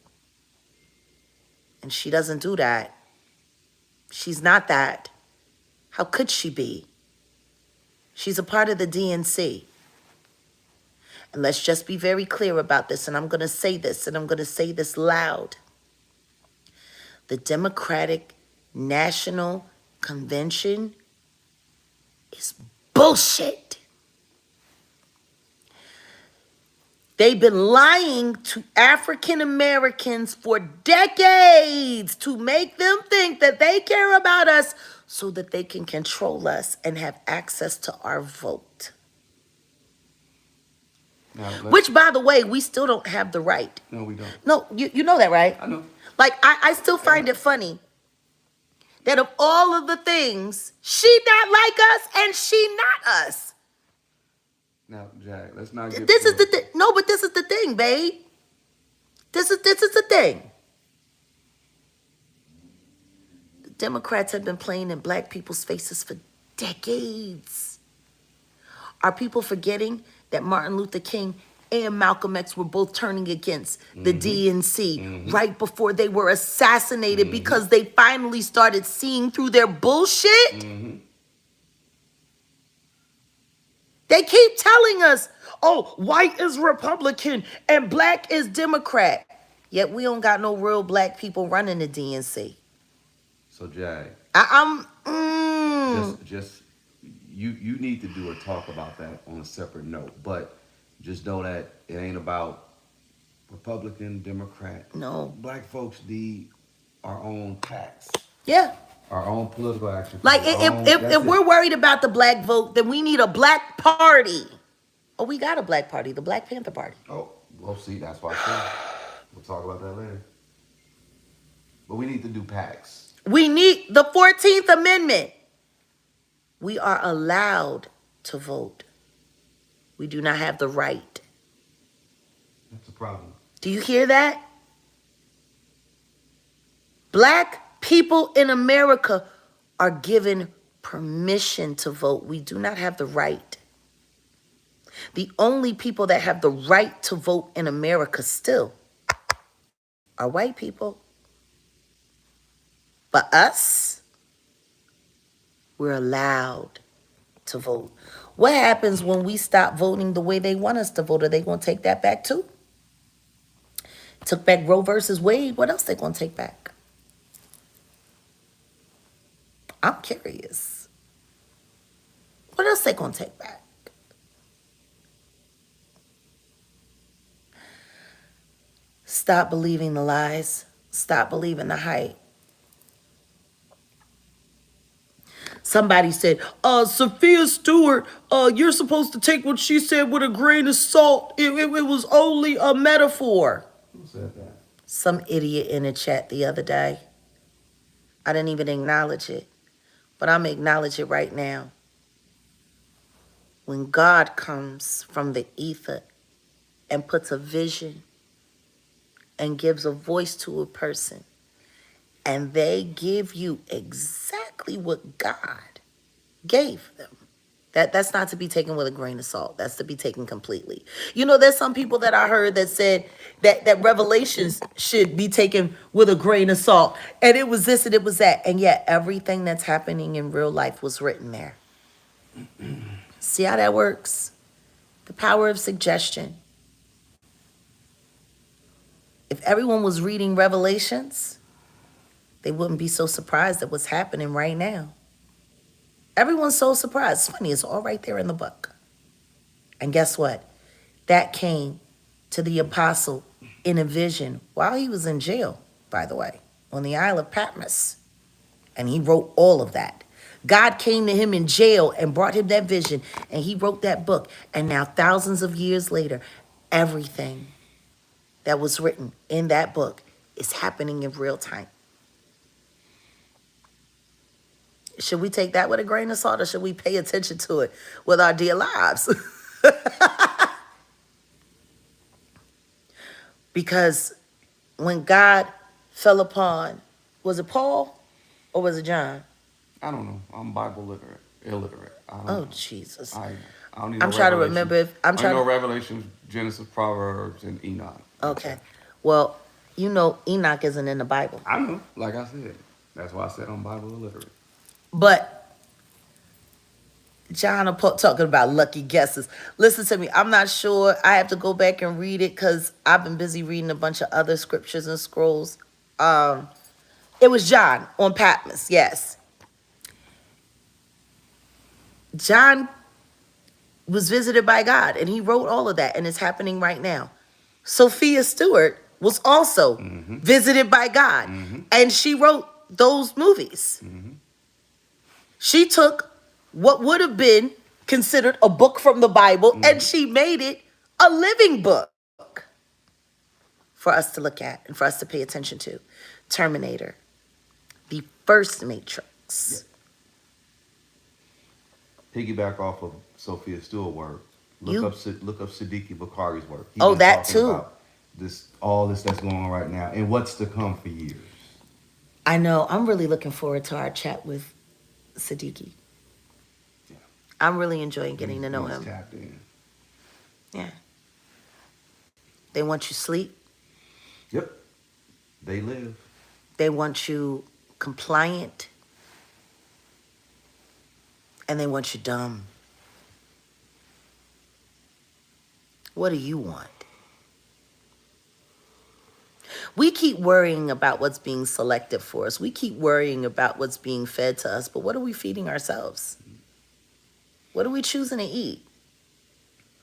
And she doesn't do that. She's not that. How could she be? She's a part of the DNC. And let's just be very clear about this. And I'm going to say this, and I'm going to say this loud. The Democratic National Convention is bullshit. They've been lying to African Americans for decades to make them think that they care about us so that they can control us and have access to our vote.
Now,
Which, by the way, we still don't have the right.
No, we don't.
No, you know that, right?
I know.
Like, I still find it funny that of all of the things, she not like us and she not us.
Now, Jag, let's not get.
This is the thing. No, but this is the thing, babe. This is the thing. The Democrats have been playing in black people's faces for decades. Are people forgetting that Martin Luther King and Malcolm X were both turning against the DNC right before they were assassinated because they finally started seeing through their bullshit? They keep telling us, oh, white is Republican and black is Democrat. Yet we don't got no real black people running the DNC.
So, Jag, just you need to do a talk about that on a separate note. But just know that it ain't about Republican, Democrat.
No.
Black folks need our own tax.
Yeah.
Our own political action.
Like, if we're worried about the black vote, then we need a black party. Oh, we got a black party, the Black Panther Party.
Oh, well, see, that's why I said we'll talk about that later. But we need to do PACs.
We need the 14th Amendment. We are allowed to vote. We do not have the right.
That's a problem.
Do you hear that? Black people in America are given permission to vote. We do not have the right. The only people that have the right to vote in America still are white people. But us, we're allowed to vote. What happens when we stop voting the way they want us to vote? Are they going to take that back too? Took back Roe versus Wade. What else they going to take back? I'm curious. What else they going to take back? Stop believing the lies. Stop believing the hype. Somebody said, Sophia Stewart, you're supposed to take what she said with a grain of salt. It was only a metaphor.
Who said that?
Some idiot in the chat the other day. I didn't even acknowledge it, but I'm going to acknowledge it right now. When God comes from the ether and puts a vision and gives a voice to a person, and they give you exactly what God gave them. That's not to be taken with a grain of salt. That's to be taken completely. You know, there's some people that I heard that said that Revelations should be taken with a grain of salt. And it was this and it was that. And yet everything that's happening in real life was written there. See how that works? The power of suggestion. If everyone was reading Revelations, they wouldn't be so surprised at what's happening right now. Everyone's so surprised. It's funny, it's all right there in the book. And guess what? That came to the apostle in a vision while he was in jail, by the way, on the Isle of Patmos. And he wrote all of that. God came to him in jail and brought him that vision, and he wrote that book. And now, thousands of years later, everything that was written in that book is happening in real time. Should we take that with a grain of salt, or should we pay attention to it with our dear lives? Because when God fell upon, was it Paul or was it John?
I don't know. I'm Bible illiterate. I don't
Oh,
know.
Jesus.
I don't need
I'm
no
trying to
Revelation.
remember if I'm
I
trying
know
to.
Revelations, Genesis, Proverbs, and Enoch.
Okay. Well, you know, Enoch isn't in the Bible.
I know. Like I said, that's why I said I'm Bible illiterate.
But John and Paul talking about lucky guesses. Listen to me. I'm not sure. I have to go back and read it because I've been busy reading a bunch of other scriptures and scrolls. It was John on Patmos. Yes. John was visited by God, and he wrote all of that, and it's happening right now. Sophia Stewart was also visited by God, and she wrote those movies. She took what would have been considered a book from the Bible, and she made it a living book for us to look at and for us to pay attention to. Terminator, the first Matrix.
Piggyback off of Sophia Stewart's work. Look up Siddiqui Bakari's work. He's
Oh,
been
that
talking
too.
about all this that's going on right now, and what's to come for years.
I know. I'm really looking forward to our chat with Siddiqui.
Yeah.
I'm really enjoying getting to know
He's
him.
tapped in.
Yeah. They want you sleep.
Yep. They live.
They want you compliant. And they want you dumb. What do you want? We keep worrying about what's being selected for us. We keep worrying about what's being fed to us. But what are we feeding ourselves? What are we choosing to eat?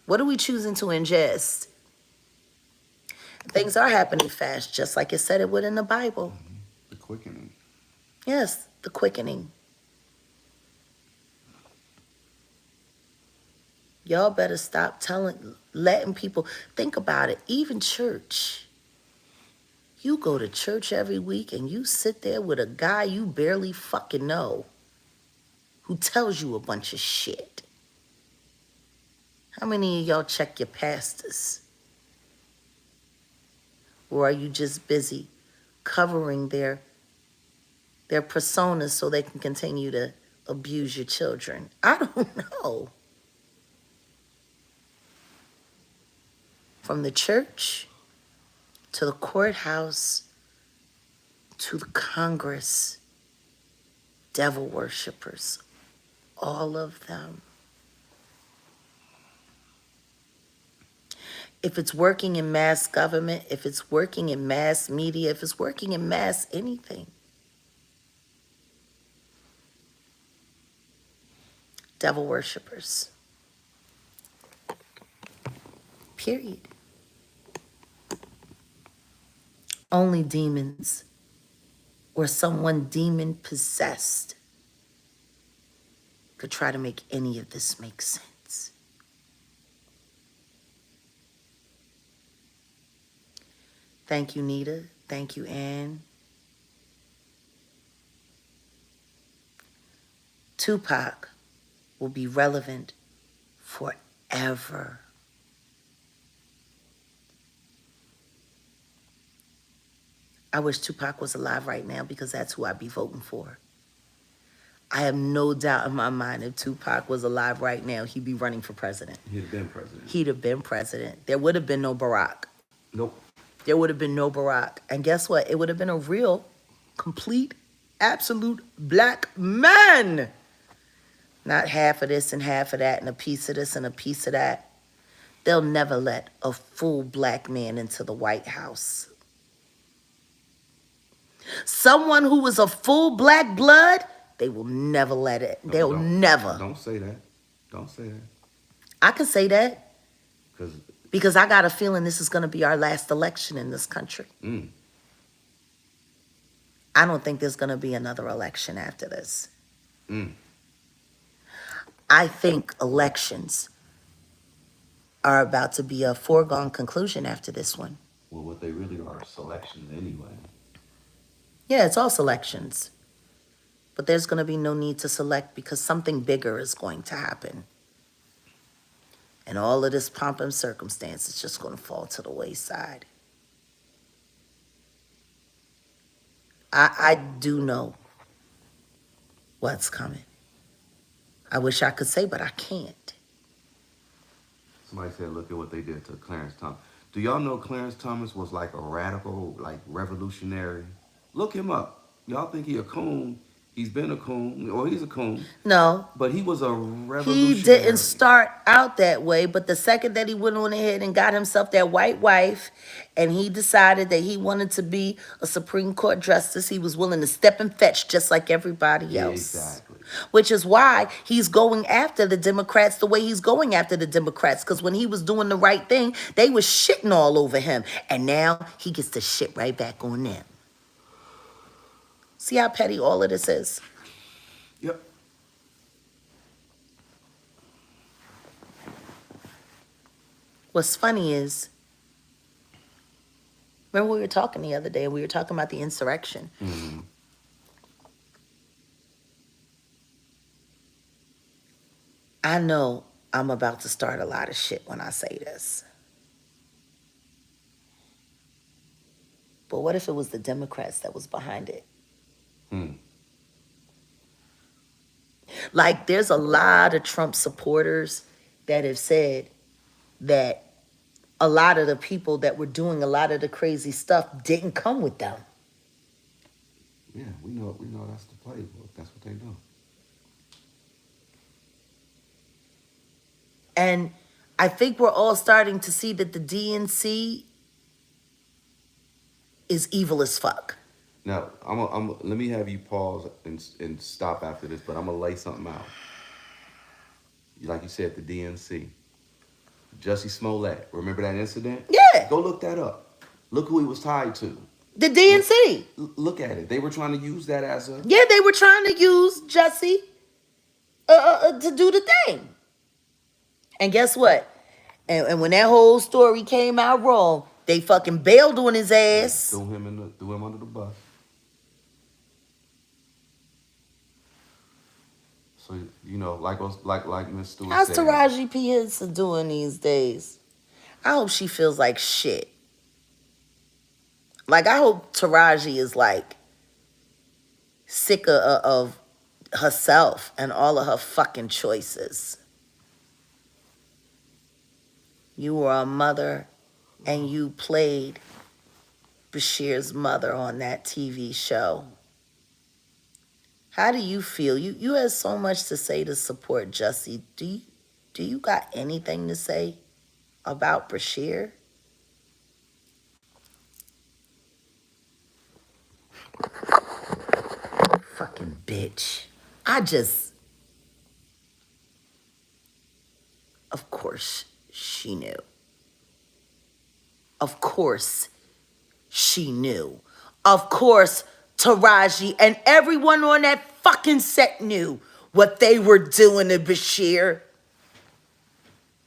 What are we choosing to ingest? Things are happening fast, just like it said it would in the Bible.
The quickening.
Yes, the quickening. Y'all better stop letting people think about it. Even church. You go to church every week and you sit there with a guy you barely fucking know who tells you a bunch of shit. How many of y'all check your pastors? Or are you just busy covering their personas so they can continue to abuse your children? I don't know. From the church to the courthouse to the Congress, devil worshipers, all of them. If it's working in mass government, if it's working in mass media, if it's working in mass anything, devil worshipers. Period. Only demons or someone demon possessed could try to make any of this make sense. Thank you, Nita. Thank you, Ann. Tupac will be relevant forever. I wish Tupac was alive right now because that's who I'd be voting for. I have no doubt in my mind if Tupac was alive right now, he'd be running for president.
He'd have been president.
He'd have been president. There would have been no Barack.
Nope.
There would have been no Barack. And guess what? It would have been a real, complete, absolute black man. Not half of this and half of that and a piece of this and a piece of that. They'll never let a full black man into the White House. Someone who is a full black blood, they will never let it. They'll never.
Don't say that. Don't say that.
I can say that.
Because
Because I got a feeling this is going to be our last election in this country.
Mm.
I don't think there's going to be another election after this.
Mm.
I think elections are about to be a foregone conclusion after this one.
Well, what they really are selections anyway.
Yeah, it's all selections. But there's going to be no need to select because something bigger is going to happen. And all of this pomp and circumstance is just going to fall to the wayside. I do know what's coming. I wish I could say, but I can't.
Somebody said, look at what they did to Clarence Thomas. Do y'all know Clarence Thomas was like a radical, like revolutionary? Look him up. Y'all think he a coon. He's been a coon, or he's a coon.
No,
But he was a revolutionary.
he didn't start out that way, but the second that he went on ahead and got himself that white wife, and he decided that he wanted to be a Supreme Court justice, he was willing to step and fetch just like everybody else.
Exactly.
Which is why he's going after the Democrats the way he's going after the Democrats, because when he was doing the right thing, they was shitting all over him, and now he gets to shit right back on them. See how petty all of this is?
Yep.
What's funny is, remember we were talking the other day, we were talking about the insurrection.
Mm-hmm.
I know I'm about to start a lot of shit when I say this. But what if it was the Democrats that was behind it? Like, there's a lot of Trump supporters that have said that a lot of the people that were doing a lot of the crazy stuff didn't come with them.
Yeah, we know that's the playbook. That's what they do.
And I think we're all starting to see that the DNC is evil as fuck.
Now, let me have you pause and stop after this, but I'm gonna lay something out. Like you said, the DNC. Jussie Smollett. Remember that incident?
Yeah.
Go look that up. Look who he was tied to.
The DNC.
Look at it. They were trying to use that as a...
Yeah, they were trying to use Jussie to do the thing. And guess what? And when that whole story came out wrong, they fucking bailed on his ass.
Threw him under the bus. So, you know, like Miss Stewart
How's
said.
Taraji P. Henson doing these days? I hope she feels like shit. Like, I hope Taraji is like sick of herself and all of her fucking choices. You were a mother and you played Bashir's mother on that TV show. How do you feel? You had so much to say to support Jussie. Do you got anything to say about Bashir? Fucking bitch. Of course she knew. Of course she knew. Of course Taraji and everyone on that fucking set knew what they were doing to Bashir.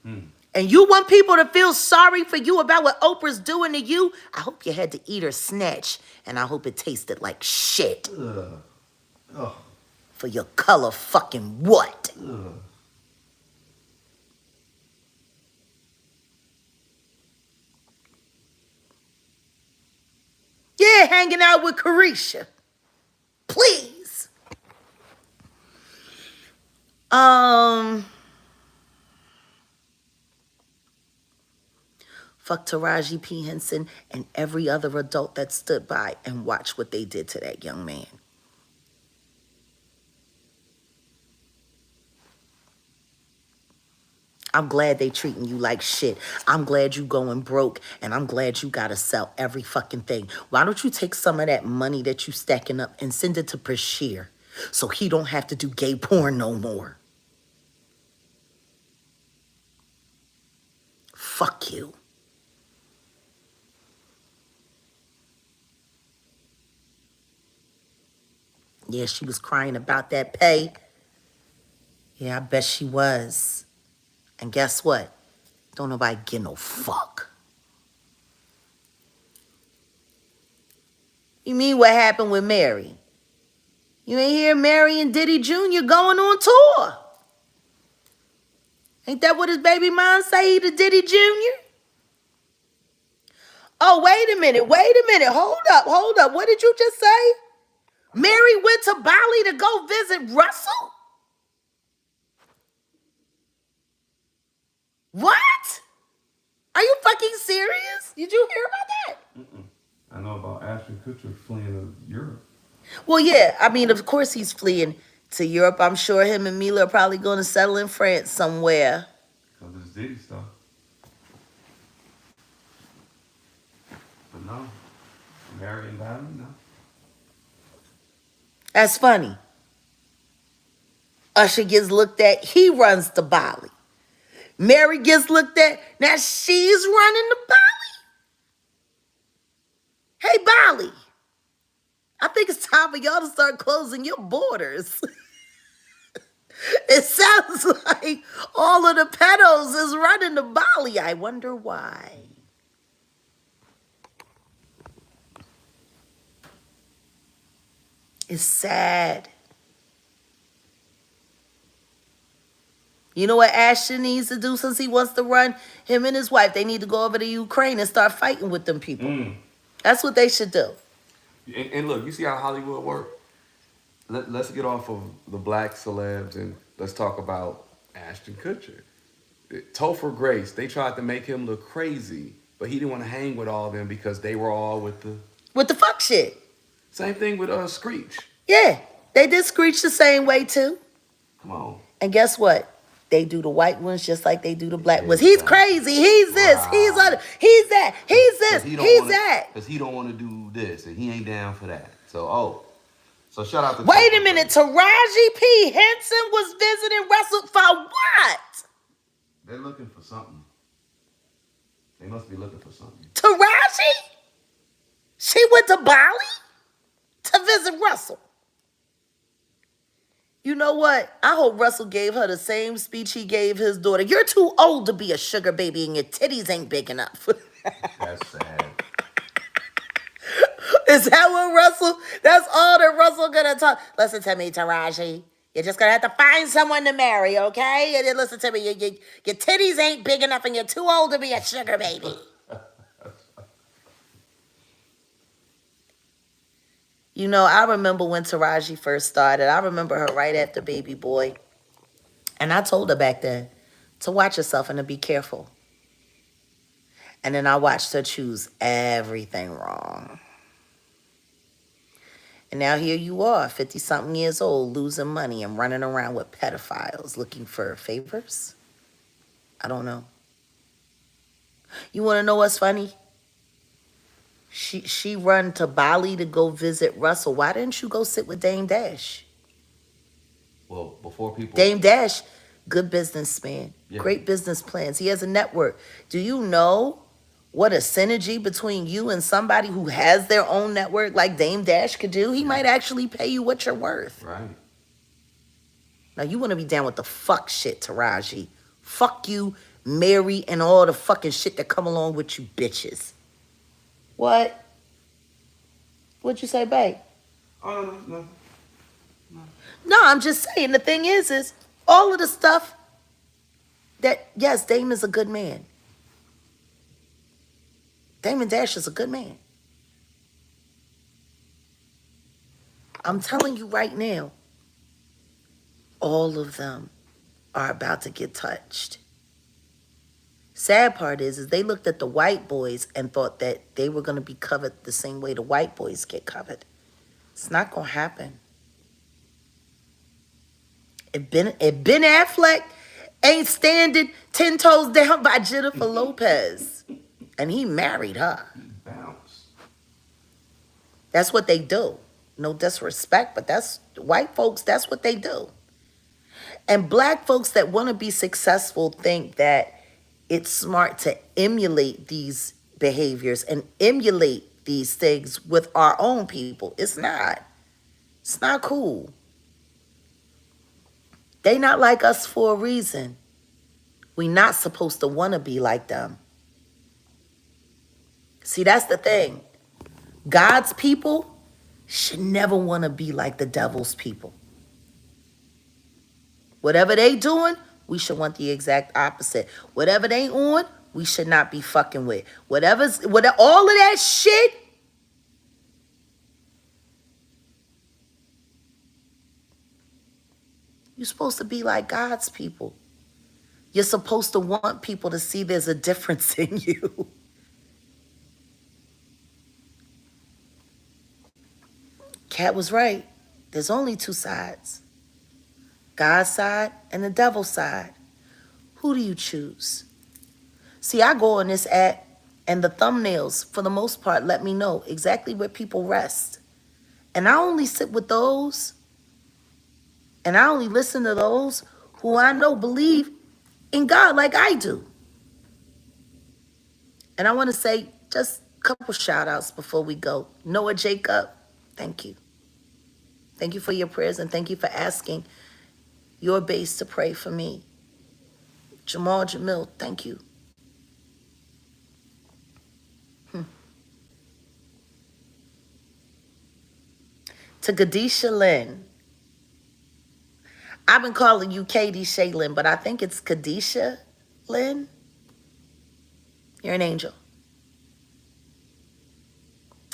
And you want people to feel sorry for you about what Oprah's doing to you? I hope you had to eat her snatch, and I hope it tasted like shit.
Oh.
For your color fucking what? Yeah, hanging out with Carisha. Please. Fuck Taraji P. Henson and every other adult that stood by and watched what they did to that young man. I'm glad they treating you like shit. I'm glad you going broke, and I'm glad you gotta sell every fucking thing. Why don't you take some of that money that you stacking up and send it to Bashir so he don't have to do gay porn no more? Fuck you. Yeah, she was crying about that pay. Yeah, I bet she was. And guess what? Don't nobody get no fuck. You mean what happened with Mary? You ain't hear Mary and Diddy Jr. going on tour? Ain't that what his baby mom say, he the Diddy Jr.? Oh, wait a minute. Hold up. What did you just say? Mary went to Bali to go visit Russell? What? Are you fucking serious? Did you hear about that?
I know about Ashton Kutcher fleeing to Europe.
Well, yeah. I mean, of course he's fleeing to Europe. I'm sure him and Mila are probably going to settle in France somewhere.
Because it's Diddy stuff. But no. Mary and Diamond, no.
That's funny. Usher gets looked at. He runs to Bali. Mary gets looked at. Now she's running to Bali. Hey, Bali. I think it's time for y'all to start closing your borders. It sounds like all of the pedos is running to Bali. I wonder why. It's sad. You know what Ashton needs to do since he wants to run? Him and his wife, they need to go over to Ukraine and start fighting with them people. That's what they should do.
And look, you see how Hollywood work? Let's get off of the black celebs and let's talk about Ashton Kutcher. Topher Grace, they tried to make him look crazy, but he didn't want to hang with all of them because they were all with the...
With the fuck shit.
Same thing with Screech.
Yeah, they did Screech the same way too.
Come on.
And guess what? They do the white ones just like they do the black ones. He's crazy. He's this. He's other. He's that. He's this. He's that.
Because he don't want to do this, and he ain't down for that. So shout out to...
Wait a minute. Taraji P. Henson was visiting Russell for what?
They're looking for something. They must be looking for something.
Taraji? She went to Bali to visit Russell. You know what? I hope Russell gave her the same speech he gave his daughter. You're too old to be a sugar baby and your titties ain't big enough.
That's sad.
Is that what Russell? That's all that Russell gonna talk. Listen to me, Taraji. You're just gonna have to find someone to marry, okay? And then listen to me. Your titties ain't big enough and you're too old to be a sugar baby. You know, I remember when Taraji first started. I remember her right after Baby Boy. And I told her back then to watch herself and to be careful. And then I watched her choose everything wrong. And now here you are, 50-something years old, losing money and running around with pedophiles looking for favors. I don't know. You want to know what's funny? She run to Bali to go visit Russell. Why didn't you go sit with Dame Dash?
Well, before people...
Dame Dash, good businessman.
Yeah.
Great business plans. He has a network. Do you know what a synergy between you and somebody who has their own network like Dame Dash could do? He might actually pay you what you're worth.
Right.
Now, you want to be down with the fuck shit, Taraji. Fuck you, Mary, and all the fucking shit that come along with you bitches. What? What'd you say, babe?
Oh, no.
No, I'm just saying, the thing is all of the stuff that, yes, Dame is a good man. Damon Dash is a good man. I'm telling you right now, all of them are about to get touched. Sad part is they looked at the white boys and thought that they were going to be covered the same way the white boys get covered. It's not going to happen. If Ben Affleck ain't standing 10 toes down by Jennifer Lopez, and he married her.
Bounce.
That's what they do. No disrespect, but that's white folks, that's what they do. And black folks that want to be successful think that it's smart to emulate these behaviors and emulate these things with our own people. It's not. It's not cool. They not like us for a reason. We not supposed to want to be like them. See, that's the thing. God's people should never want to be like the devil's people. Whatever they doing, we should want the exact opposite. Whatever they on, we should not be fucking with. All of that shit. You're supposed to be like God's people. You're supposed to want people to see there's a difference in you. Cat was right. There's only two sides. God's side and the devil's side. Who do you choose? See, I go on this app and the thumbnails, for the most part, let me know exactly where people rest. And I only sit with those, and I only listen to those who I know believe in God like I do. And I want to say just a couple shout outs before we go. Noah Jacob, thank you. Thank you for your prayers and thank you for asking your base to pray for me. Jamal Jamil, thank you. To Gadisha Lynn. I've been calling you Katie Shaylin, but I think it's Kadisha Lynn. You're an angel.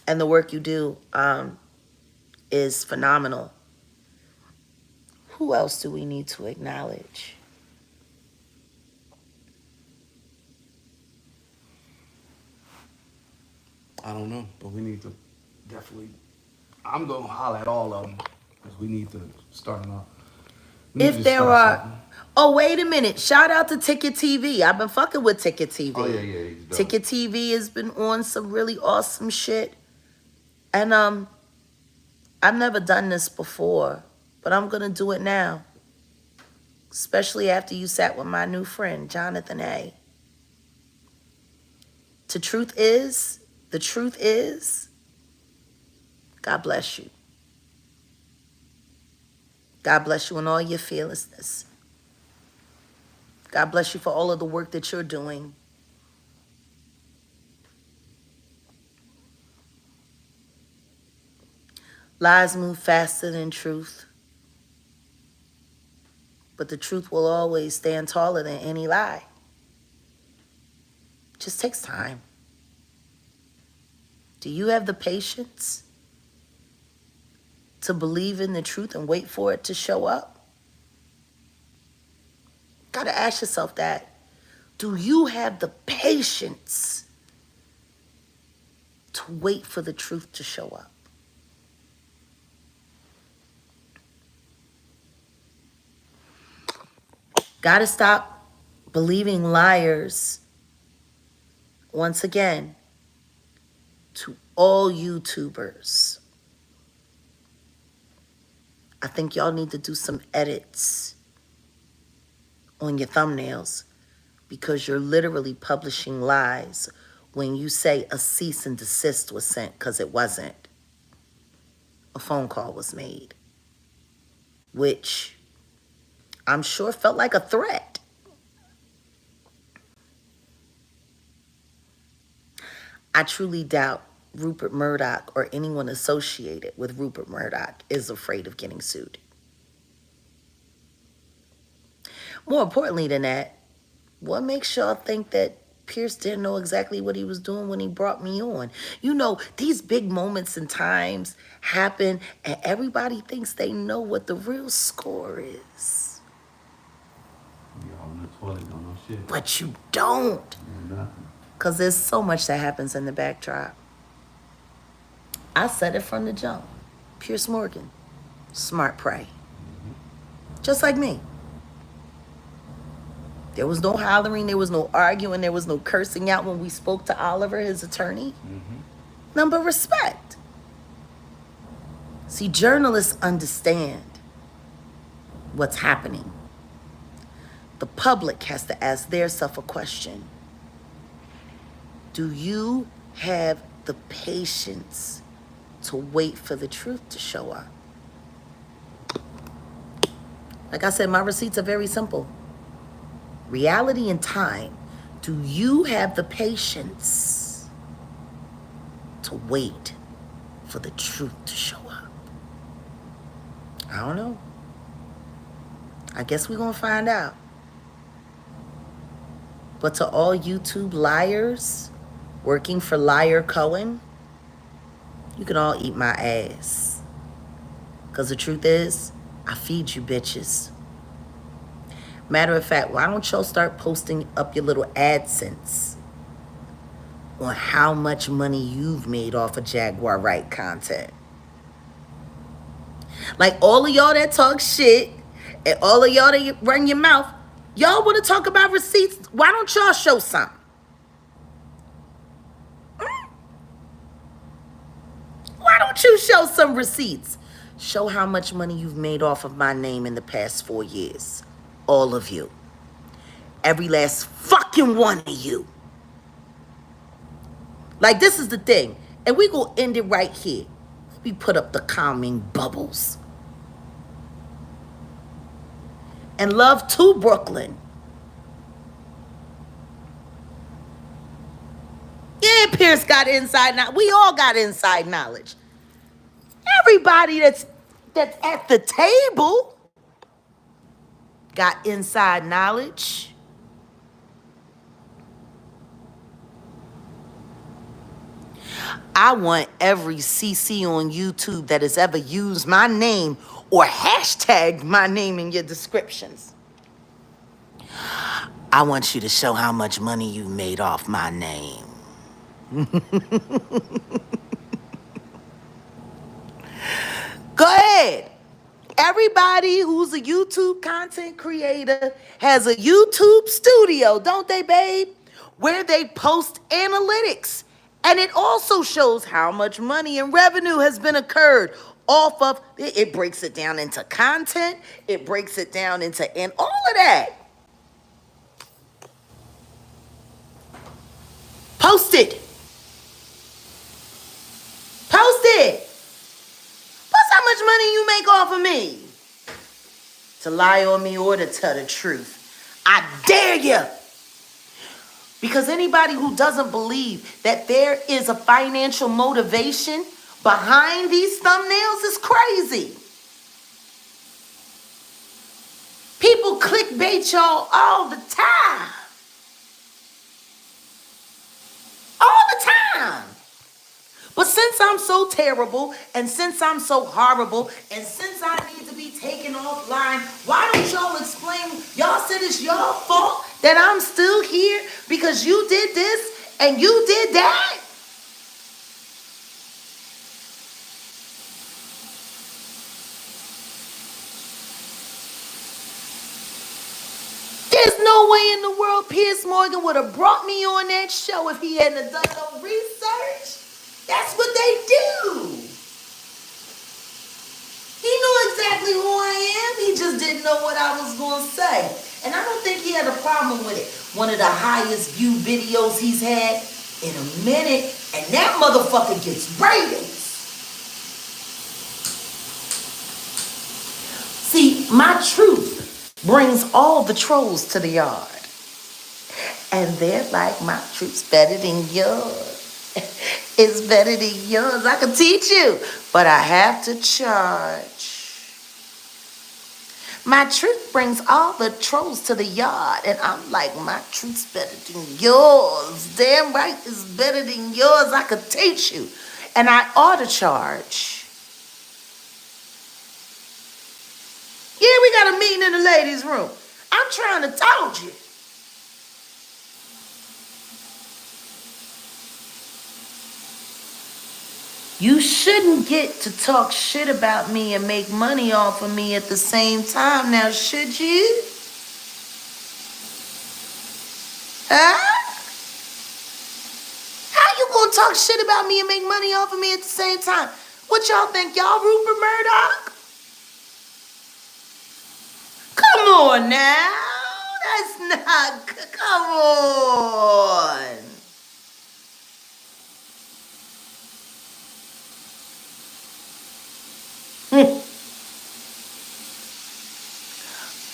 And the work you do is phenomenal. Who else do we need to acknowledge?
I don't know, but we need to definitely. I'm gonna holler at all of them because we need to start them off.
If there are, oh wait a minute! Shout out to Ticket TV. I've been fucking with Ticket TV.
Oh yeah, yeah. He's dope.
Ticket TV has been on some really awesome shit, and I've never done this before, but I'm gonna do it now. Especially after you sat with my new friend Jonathan A. The truth is, God bless you. God bless you in all your fearlessness. God bless you for all of the work that you're doing. Lies move faster than truth. But the truth will always stand taller than any lie. It just takes time. Do you have the patience to believe in the truth and wait for it to show up? Gotta ask yourself that. Do you have the patience to wait for the truth to show up? Gotta stop believing liars. Once again, to all YouTubers, I think y'all need to do some edits on your thumbnails because you're literally publishing lies when you say a cease and desist was sent, because it wasn't. A phone call was made, which I'm sure felt like a threat. I truly doubt Rupert Murdoch or anyone associated with Rupert Murdoch is afraid of getting sued. More importantly than that, what makes y'all think that Pierce didn't know exactly what he was doing when he brought me on? You know, these big moments and times happen and everybody thinks they know what the real score is.
Y'all in the toilet, don't know shit.
But you don't.
Nothing.
Because there's so much that happens in the backdrop. I said it from the jump. Pierce Morgan, smart prey. Just like me. There was no hollering, there was no arguing, there was no cursing out when we spoke to Oliver, his attorney. None but respect. See, journalists understand what's happening. The public has to ask theirself a question. Do you have the patience to wait for the truth to show up? Like I said, my receipts are very simple. Reality and time. Do you have the patience to wait for the truth to show up? I don't know. I guess we're going to find out. But to all YouTube liars working for Liar Cohen, you can all eat my ass. Because the truth is, I feed you bitches. Matter of fact, why don't y'all start posting up your little AdSense on how much money you've made off of Jaguar Wright content? Like all of y'all that talk shit and all of y'all that run your mouth, y'all want to talk about receipts? Why don't y'all show some? Why don't you show some receipts? Show how much money you've made off of my name in the past 4 years. All of you. Every last fucking one of you. Like, this is the thing. And we gonna end it right here. Let me put up the calming bubbles. And love to Brooklyn. Yeah, Pierce got inside knowledge. We all got inside knowledge. Everybody that's at the table got inside knowledge. I want every CC on YouTube that has ever used my name or hashtagged my name in your descriptions. I want you to show how much money you made off my name. Go ahead. Everybody who's a YouTube content creator has a YouTube studio, don't they, babe? Where they post analytics. And it also shows how much money and revenue has been occurred off of it. It breaks it down into content. It breaks it down into, and all of that. Post it. Post it. What's how much money you make off of me? To lie on me or to tell the truth. I dare you. Because anybody who doesn't believe that there is a financial motivation behind these thumbnails is crazy. People clickbait y'all all the time. All the time. But since I'm so terrible, and since I'm so horrible, and since I need to be taken offline, why don't y'all explain? Y'all said it's your fault that I'm still here because you did this and you did that? There's no way in the world Piers Morgan would have brought me on that show if he hadn't done no research. That's what they do. He knew exactly who I am. He just didn't know what I was going to say. And I don't think he had a problem with it. One of the highest viewed videos he's had in a minute. And that motherfucker gets ratings. See, my truth brings all the trolls to the yard. And they're like, my truth's better than yours. It's better than yours. I can teach you, but I have to charge. My truth brings all the trolls to the yard, and I'm like, my truth's better than yours. Damn right, it's better than yours. I could teach you, and I ought to charge. Yeah, we got a meeting in the ladies' room. I'm trying to talk you. You shouldn't get to talk shit about me and make money off of me at the same time. Now, should you? Huh? How you gonna talk shit about me and make money off of me at the same time? What y'all think, y'all Rupert Murdoch? Come on now. Let's not. Come on.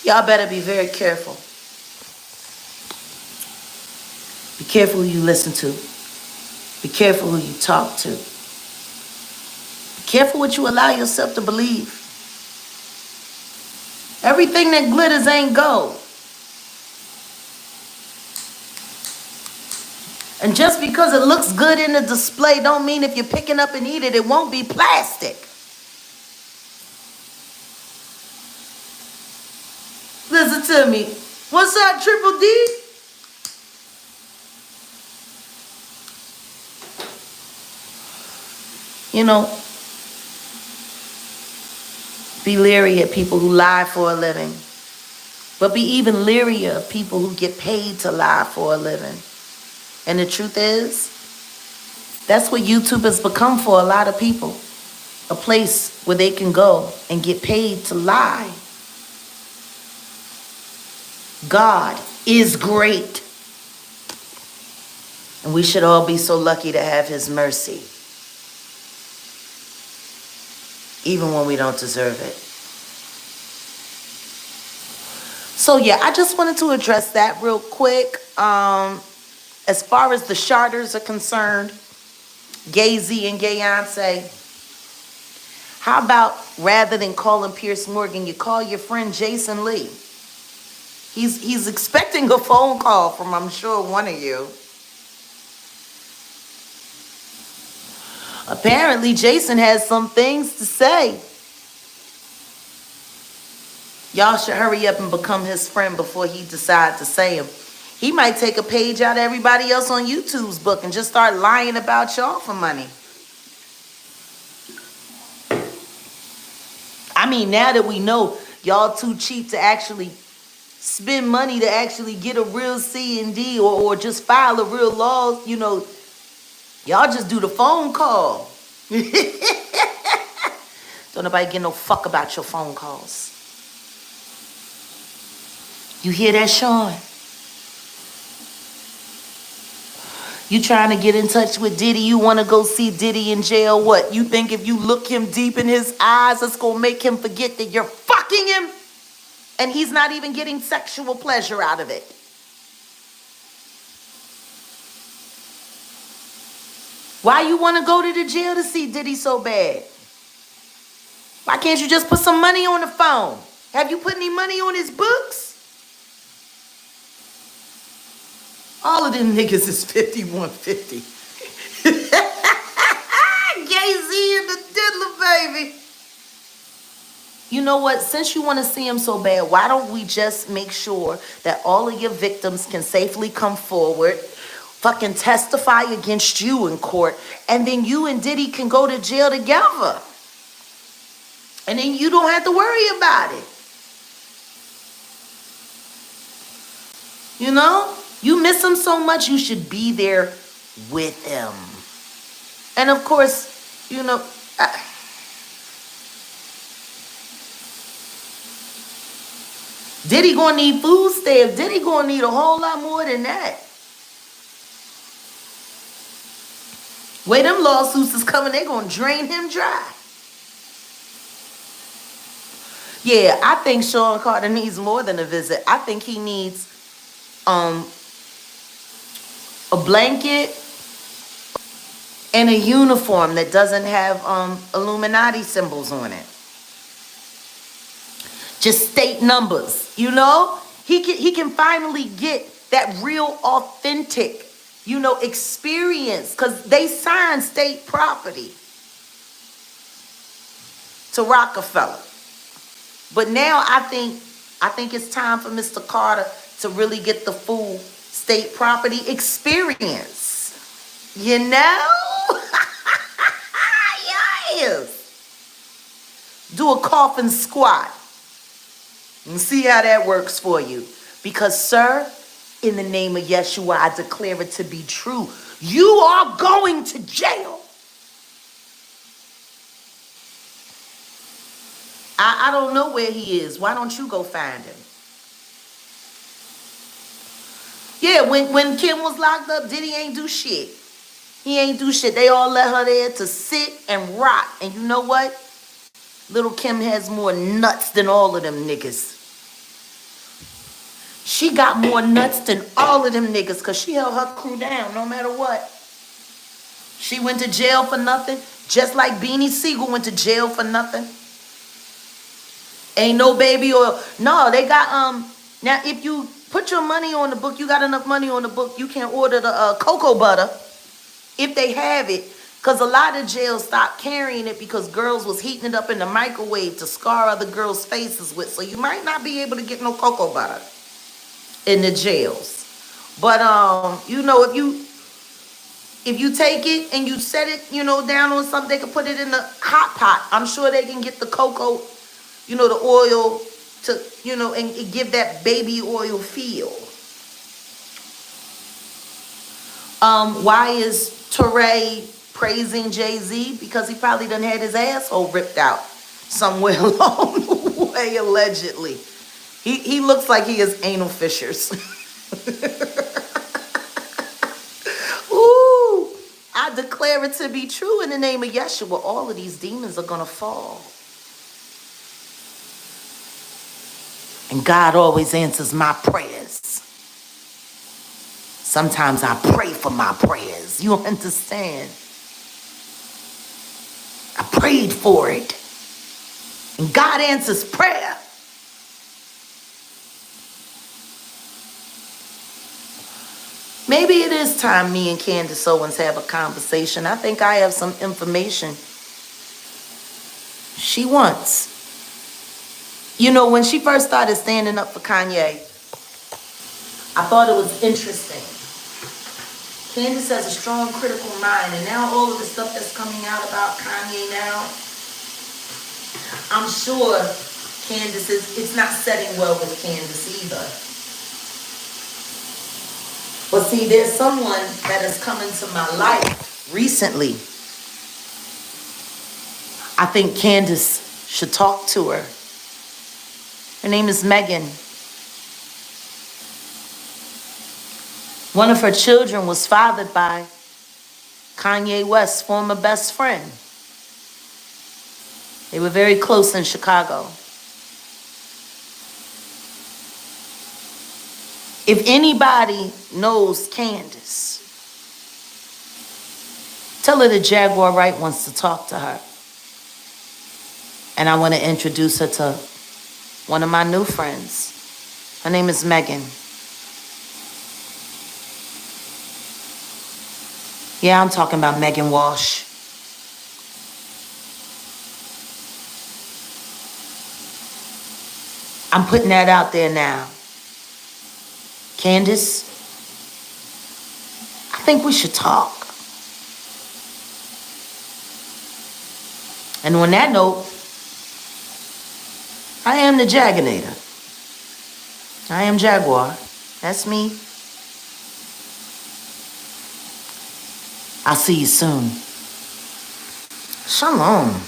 Y'all better be very careful. Be careful who you listen to. Be careful who you talk to. Be careful what you allow yourself to believe. Everything that glitters ain't gold. And just because it looks good in the display don't mean if you're picking up and eat it, it won't be plastic. Listen to me. What's up, Triple D? You know, be leery of people who lie for a living. But be even leerier of people who get paid to lie for a living. And the truth is, that's what YouTube has become for a lot of people. A place where they can go and get paid to lie. God is great. And we should all be so lucky to have his mercy. Even when we don't deserve it. So yeah, I just wanted to address that real quick. As far as the charters are concerned, Gay-Z and Gay-Yonsei, how about rather than calling Pierce Morgan, you call your friend Jason Lee? He's expecting a phone call from, I'm sure, one of you. Apparently, Jason has some things to say. Y'all should hurry up and become his friend before he decides to say them. He might take a page out of everybody else on YouTube's book and just start lying about y'all for money. I mean, now that we know y'all too cheap to actually spend money to actually get a real C&D or just file a real law, you know, y'all just do the phone call. Don't nobody give no fuck about your phone calls. You hear that, Sean? You trying to get in touch with Diddy? You want to go see Diddy in jail? What? You think if you look him deep in his eyes, it's going to make him forget that you're fucking him? And he's not even getting sexual pleasure out of it. Why you want to go to the jail to see Diddy so bad? Why can't you just put some money on the phone? Have you put any money on his books? All of them niggas is 5150. Gay-Z and the diddler, baby. You know what? Since you want to see him so bad, why don't we just make sure that all of your victims can safely come forward, fucking testify against you in court, and then you and Diddy can go to jail together. And then you don't have to worry about it. You know? You miss him so much, you should be there with him. And of course, you know, Diddy gonna need food stamps. Diddy gonna need a whole lot more than that. Way them lawsuits is coming, they gonna drain him dry. Yeah, I think Sean Carter needs more than a visit. I think he needs a blanket and a uniform that doesn't have Illuminati symbols on it. Just state numbers, you know? He can finally get that real authentic, you know, experience, because they signed state property to Rockefeller. But now I think it's time for Mr. Carter to really get the full state property experience. You know? Yes. Do a coffin squat and see how that works for you. Because, sir, in the name of Yeshua, I declare it to be true. You are going to jail. I don't know where he is. Why don't you go find him? Yeah, when Kim was locked up, Diddy ain't do shit. He ain't do shit. They all let her there to sit and rot. And you know what? Little Kim has more nuts than all of them niggas. She got more nuts than all of them niggas because she held her crew down no matter what. She went to jail for nothing, just like Beanie Siegel went to jail for nothing. Ain't no baby oil. No, they got, now if you put your money on the book, you got enough money on the book, you can order the cocoa butter if they have it. Because a lot of jails stopped carrying it because girls was heating it up in the microwave to scar other girls' faces with. So you might not be able to get no cocoa butter in the jails. But, you know, if you take it and you set it, you know, down on something, they can put it in the hot pot. I'm sure they can get the cocoa, you know, the oil to, you know, and give that baby oil feel. Why is Teray praising Jay-Z? Because he probably done had his asshole ripped out somewhere along the way, allegedly. He looks like he has anal fissures. Ooh, I declare it to be true in the name of Yeshua. All of these demons are going to fall. And God always answers my prayers. Sometimes I pray for my prayers. You understand? I prayed for it. And God answers prayer. Maybe it is time me and Candace Owens have a conversation. I think I have some information she wants. You know, when she first started standing up for Kanye, I thought it was interesting. Candace has a strong critical mind, and now all of the stuff that's coming out about Kanye now, I'm sure Candace it's not setting well with Candace either. But see, there's someone that has come into my life recently. I think Candace should talk to her. Her name is Megan. One of her children was fathered by Kanye West's former best friend. They were very close in Chicago. If anybody knows Candace, tell her that Jaguar Wright wants to talk to her. And I want to introduce her to one of my new friends. Her name is Megan. Yeah, I'm talking about Megan Walsh. I'm putting that out there now. Candace, I think we should talk. And on that note, I am the Jaginator. I am Jaguar. That's me. I'll see you soon. Shalom.